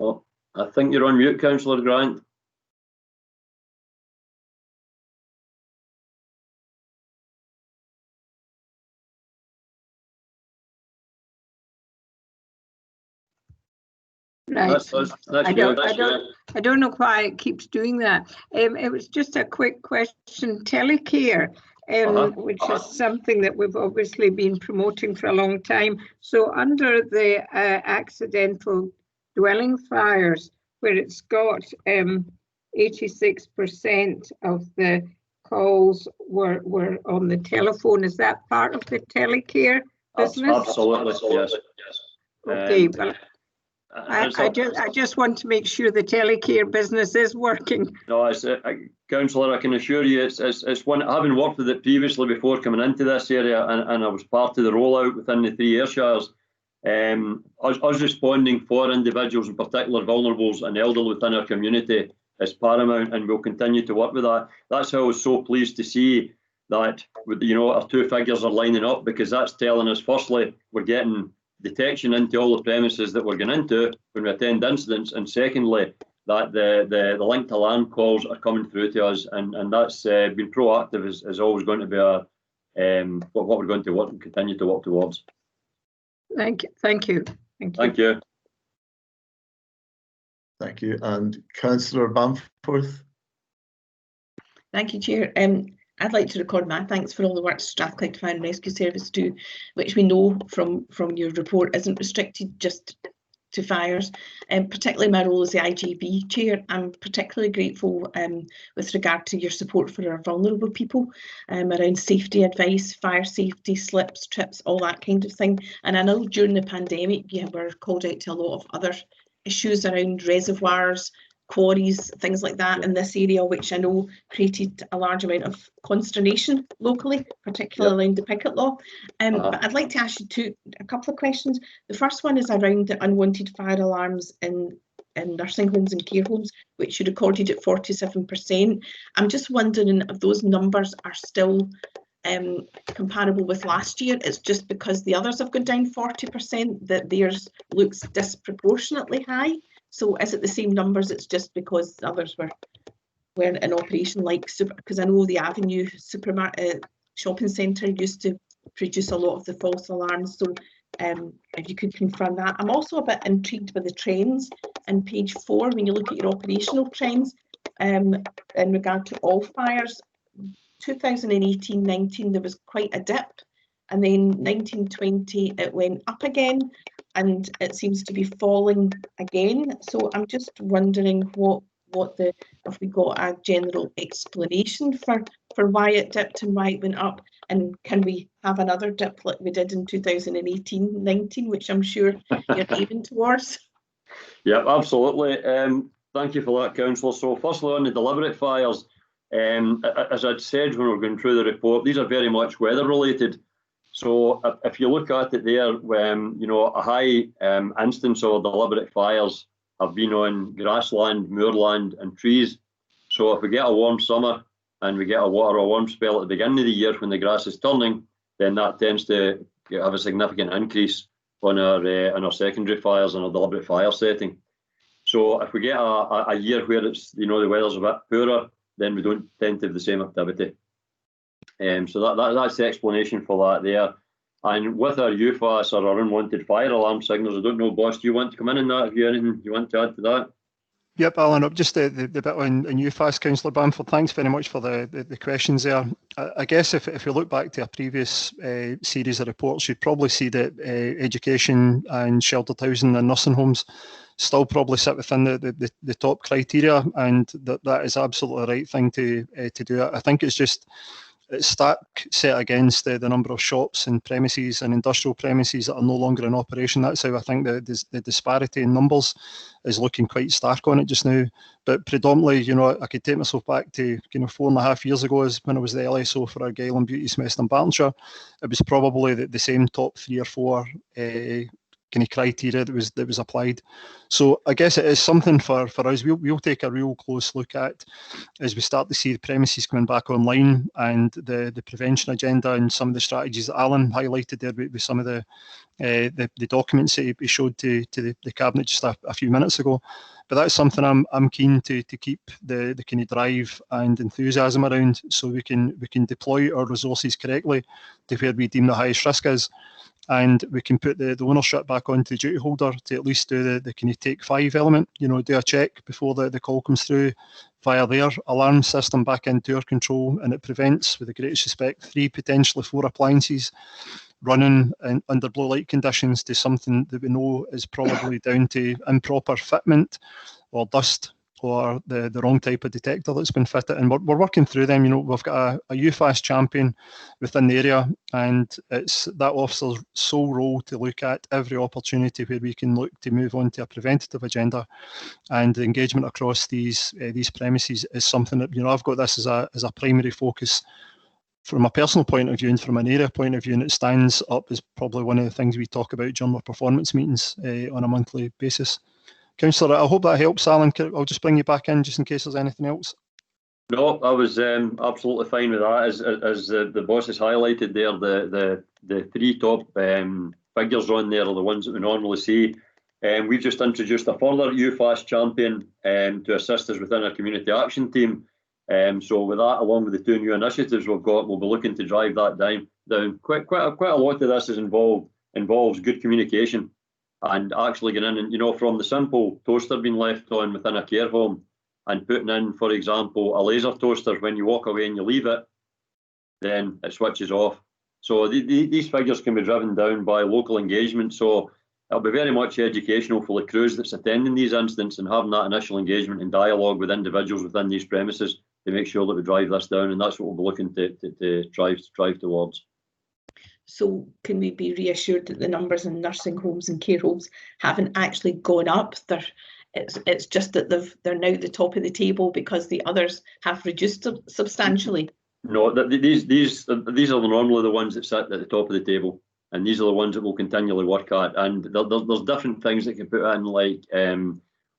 Oh, I think you're on mute, Councillor Grant. Right. I don't know why it keeps doing that. It was just a quick question. Telecare, which is something that we've obviously been promoting for a long time. So under the accidental dwelling fires, where it's got 86% of the calls were on the telephone. Is that part of the telecare business? Absolutely, yes. Okay, well, I just want to make sure the telecare business is working. No, Councillor, I can assure you, it's one. Having worked with it previously before coming into this area, and I was part of the rollout within the 3 Ayrshires. Us responding for individuals, in particular vulnerables and elderly within our community, is paramount, and we'll continue to work with that. That's how I was so pleased to see that, our 2 figures are lining up, because that's telling us, firstly, we're getting detection into all the premises that we're going into when we attend incidents, and secondly, that the linked alarm calls are coming through to us, and that's been proactive is always going to be what we're going to work and continue to work towards. Thank you. Thank you. Thank you. And Councillor Bamforth. Thank you, Chair. I'd like to record my thanks for all the work Strathclyde Fire and Rescue Service do, which we know from your report isn't restricted just to fires, and particularly my role as the IGB Chair. I'm particularly grateful with regard to your support for our vulnerable people around safety advice, fire safety, slips, trips, all that kind of thing. And I know during the pandemic, we're called out to a lot of other issues around reservoirs, quarries, things like that in this area, which I know created a large amount of consternation locally, particularly around the picket law. But I'd like to ask you a couple of questions. The first one is around the unwanted fire alarms in nursing homes and care homes, which you recorded at 47%. I'm just wondering if those numbers are still comparable with last year. It's just because the others have gone down 40% that theirs looks disproportionately high. So is it the same numbers? It's just because the others weren't in operation, like because I know the Avenue supermarket shopping centre used to produce a lot of the false alarms. So if you could confirm that. I'm also a bit intrigued by the trends in page 4 when you look at your operational trends in regard to all fires. 2018-19 there was quite a dip, and then 19-20 it went up again, and it seems to be falling again. So I'm just wondering if we got a general explanation for why it dipped and why it went up, and can we have another dip like we did in 2018-19, which I'm sure you're aiming towards? Yeah, absolutely. Thank you for that, Councillor. So firstly, on the deliberate fires, as I'd said when we were going through the report, these are very much weather related. So if you look at it there, a high instance of deliberate fires have been on grassland, moorland and trees. So if we get a warm summer and we get a warm spell at the beginning of the year when the grass is turning, then that tends to have a significant increase on our secondary fires and our deliberate fire setting. So if we get a year where it's the weather's a bit poorer, then we don't tend to have the same activity. So that's the explanation for that there. And with our UFAS or our unwanted fire alarm signals, I don't know, boss, do you want to come in on that? Have you anything you want to add to that? Yep, Alan, up just the bit on UFAS, Councillor Bamford. Thanks very much for the questions there. I guess if you look back to a previous series of reports, you'd probably see that education and sheltered housing and nursing homes still probably sit within the top criteria, and that is absolutely the right thing to do. I think it's stack set against the number of shops and premises and industrial premises that are no longer in operation. That's how I think the disparity in numbers is looking quite stark on it just now. But predominantly, I could take myself back to 4.5 years ago as when I was the LSO for Argyll and Beautysmith and Bartonshire. It was probably the same top 3 or 4 kind of criteria that was applied. So I guess it is something for us. We'll take a real close look at as we start to see the premises coming back online, and the prevention agenda and some of the strategies that Alan highlighted there with some of the documents that he showed to the Cabinet just a few minutes ago. But that's something I'm keen to keep the kind of drive and enthusiasm around, so we can deploy our resources correctly to where we deem the highest risk is. And we can put the ownership back onto the duty holder to at least do the kind of take 5 element, do a check before the call comes through via their alarm system back into our control, and it prevents, with the greatest respect, 3, potentially 4 appliances running under blue light conditions to something that we know is probably down to improper fitment or dust or the wrong type of detector that's been fitted. And we're working through them. We've got a UFAS champion within the area, and it's that officer's sole role to look at every opportunity where we can look to move on to a preventative agenda. And the engagement across these premises is something that, I've got this as a primary focus from a personal point of view and from an area point of view, and it stands up as probably one of the things we talk about during our performance meetings on a monthly basis. Councillor, I hope that helps, Alan. I'll just bring you back in just in case there's anything else. No, I was absolutely fine with that. As the boss has highlighted there, the three top figures on there are the ones that we normally see. We've just introduced a further UFAS champion to assist us within our community action team. So with that, along with the two new initiatives we've got, we'll be looking to drive that down. Quite a lot of this involves good communication and actually getting in and, from the simple toaster being left on within a care home and putting in, for example, a laser toaster. When you walk away and you leave it, then it switches off. So these figures can be driven down by local engagement. So it'll be very much educational for the crews that's attending these incidents and having that initial engagement and dialogue with individuals within these premises to make sure that we drive this down, and that's what we'll be looking to drive towards. So can we be reassured that the numbers in nursing homes and care homes haven't actually gone up? It's just that they're now at the top of the table because the others have reduced substantially. No, these are normally the ones that sit at the top of the table, and these are the ones that we'll continually work at. And there's different things that can put in, like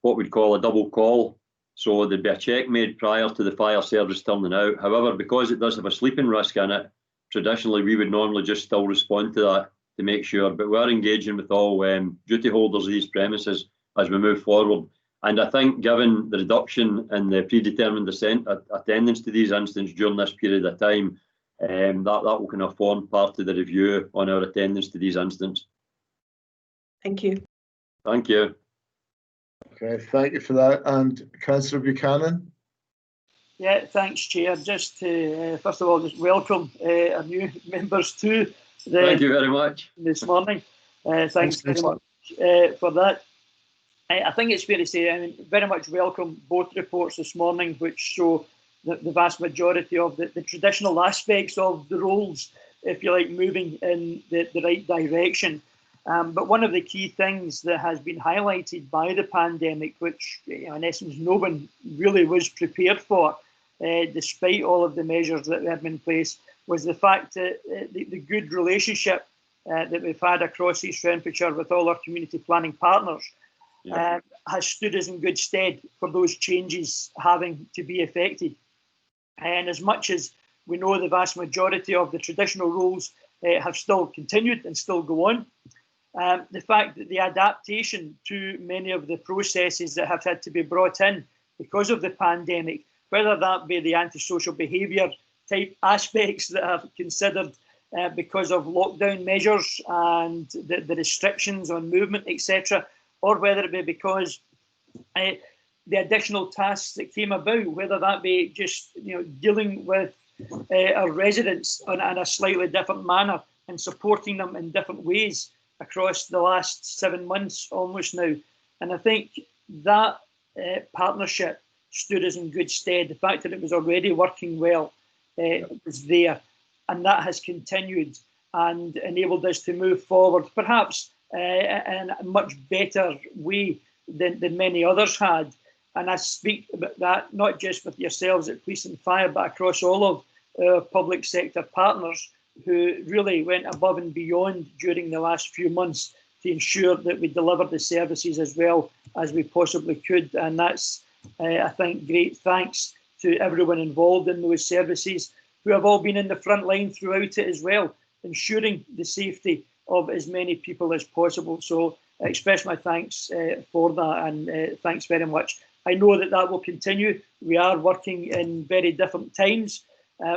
what we'd call a double call. So there'd be a check made prior to the fire service turning out. However, because it does have a sleeping risk in it, traditionally we would normally just still respond to that to make sure. But we're engaging with all duty holders of these premises as we move forward. And I think given the reduction in the predetermined attendance to these incidents during this period of time, that will kind of form part of the review on our attendance to these incidents. Thank you. Thank you. Okay, thank you for that. And Councillor Buchanan? Yeah, thanks, Chair. Just to, first of all, just welcome our new members to Thank you very much. This morning. Thanks very much for that. I think it's fair to say, I mean, very much welcome both reports this morning, which show the vast majority of the traditional aspects of the roles, if you like, moving in the right direction. But one of the key things that has been highlighted by the pandemic, which in essence no one really was prepared for, despite all of the measures that have been in place, was the fact that the good relationship that we've had across East Renfrewshire with all our community planning partners has stood us in good stead for those changes having to be effected. And as much as we know the vast majority of the traditional roles have still continued and still go on, the fact that the adaptation to many of the processes that have had to be brought in because of the pandemic, whether that be the antisocial behaviour type aspects that are considered because of lockdown measures and the restrictions on movement, etc., or whether it be because the additional tasks that came about, whether that be just dealing with our residents in a slightly different manner and supporting them in different ways across the last 7 months almost now. And I think that partnership stood us in good stead. The fact that it was already working well was there, and that has continued and enabled us to move forward, perhaps in a much better way than many others had. And I speak about that not just with yourselves at Police and Fire, but across all of our public sector partners who really went above and beyond during the last few months to ensure that we delivered the services as well as we possibly could. And that's, I think, great thanks to everyone involved in those services who have all been in the front line throughout it as well, ensuring the safety of as many people as possible. So I express my thanks for that, and thanks very much. I know that will continue. We are working in very different times.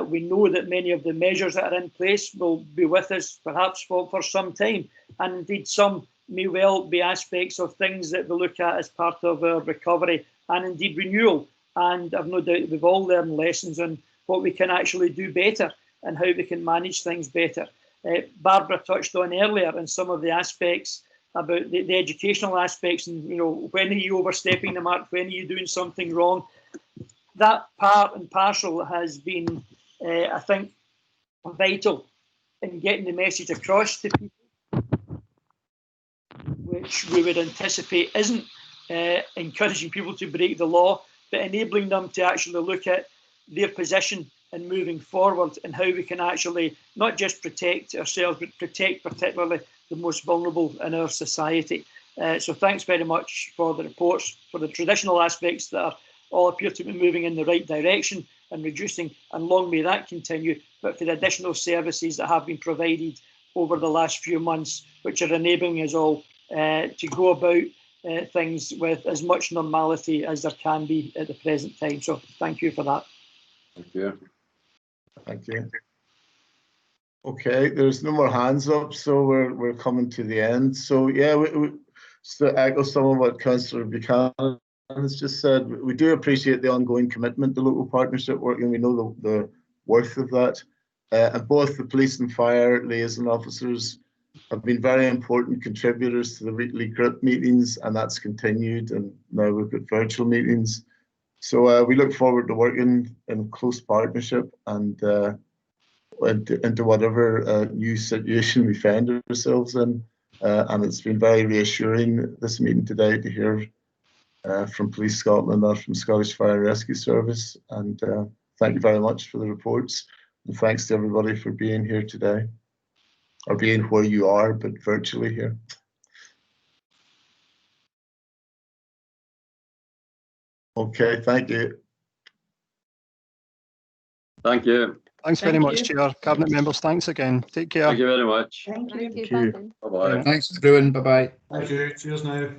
We know that many of the measures that are in place will be with us perhaps for some time, and indeed some may well be aspects of things that we look at as part of our recovery and indeed renewal. And I've no doubt we've all learned lessons on what we can actually do better and how we can manage things better. Barbara touched on earlier, and some of the aspects about the educational aspects, and when are you overstepping the mark, when are you doing something wrong. That part and parcel has been, I think, vital in getting the message across to people, which we would anticipate isn't encouraging people to break the law, but enabling them to actually look at their position and moving forward, and how we can actually not just protect ourselves, but protect particularly the most vulnerable in our society. So thanks very much for the reports, for the traditional aspects that all appear to be moving in the right direction and reducing, and long may that continue, but for the additional services that have been provided over the last few months, which are enabling us all to go about things with as much normality as there can be at the present time. So thank you for that. Thank you. Thank you. Okay, there's no more hands up, so we're coming to the end. So yeah, just to echo some of what Councillor Buchanan has just said, we do appreciate the ongoing commitment to local partnership work, and we know the worth of that. And both the police and fire liaison officers have been very important contributors to the weekly group meetings, and that's continued, and now we've got virtual meetings. So we look forward to working in close partnership and into whatever new situation we find ourselves in. And it's been very reassuring this meeting today to hear from Police Scotland and from Scottish Fire Rescue Service. And thank you very much for the reports. And thanks to everybody for being here today, or being where you are, but virtually here. Okay, thank you. Thank you. Thanks very much, Chair. Cabinet members, thanks again. Take care. Thank you very much. Thank you. Thank you. Bye-bye. Thanks, everyone. Bye-bye. Thank you. Cheers now.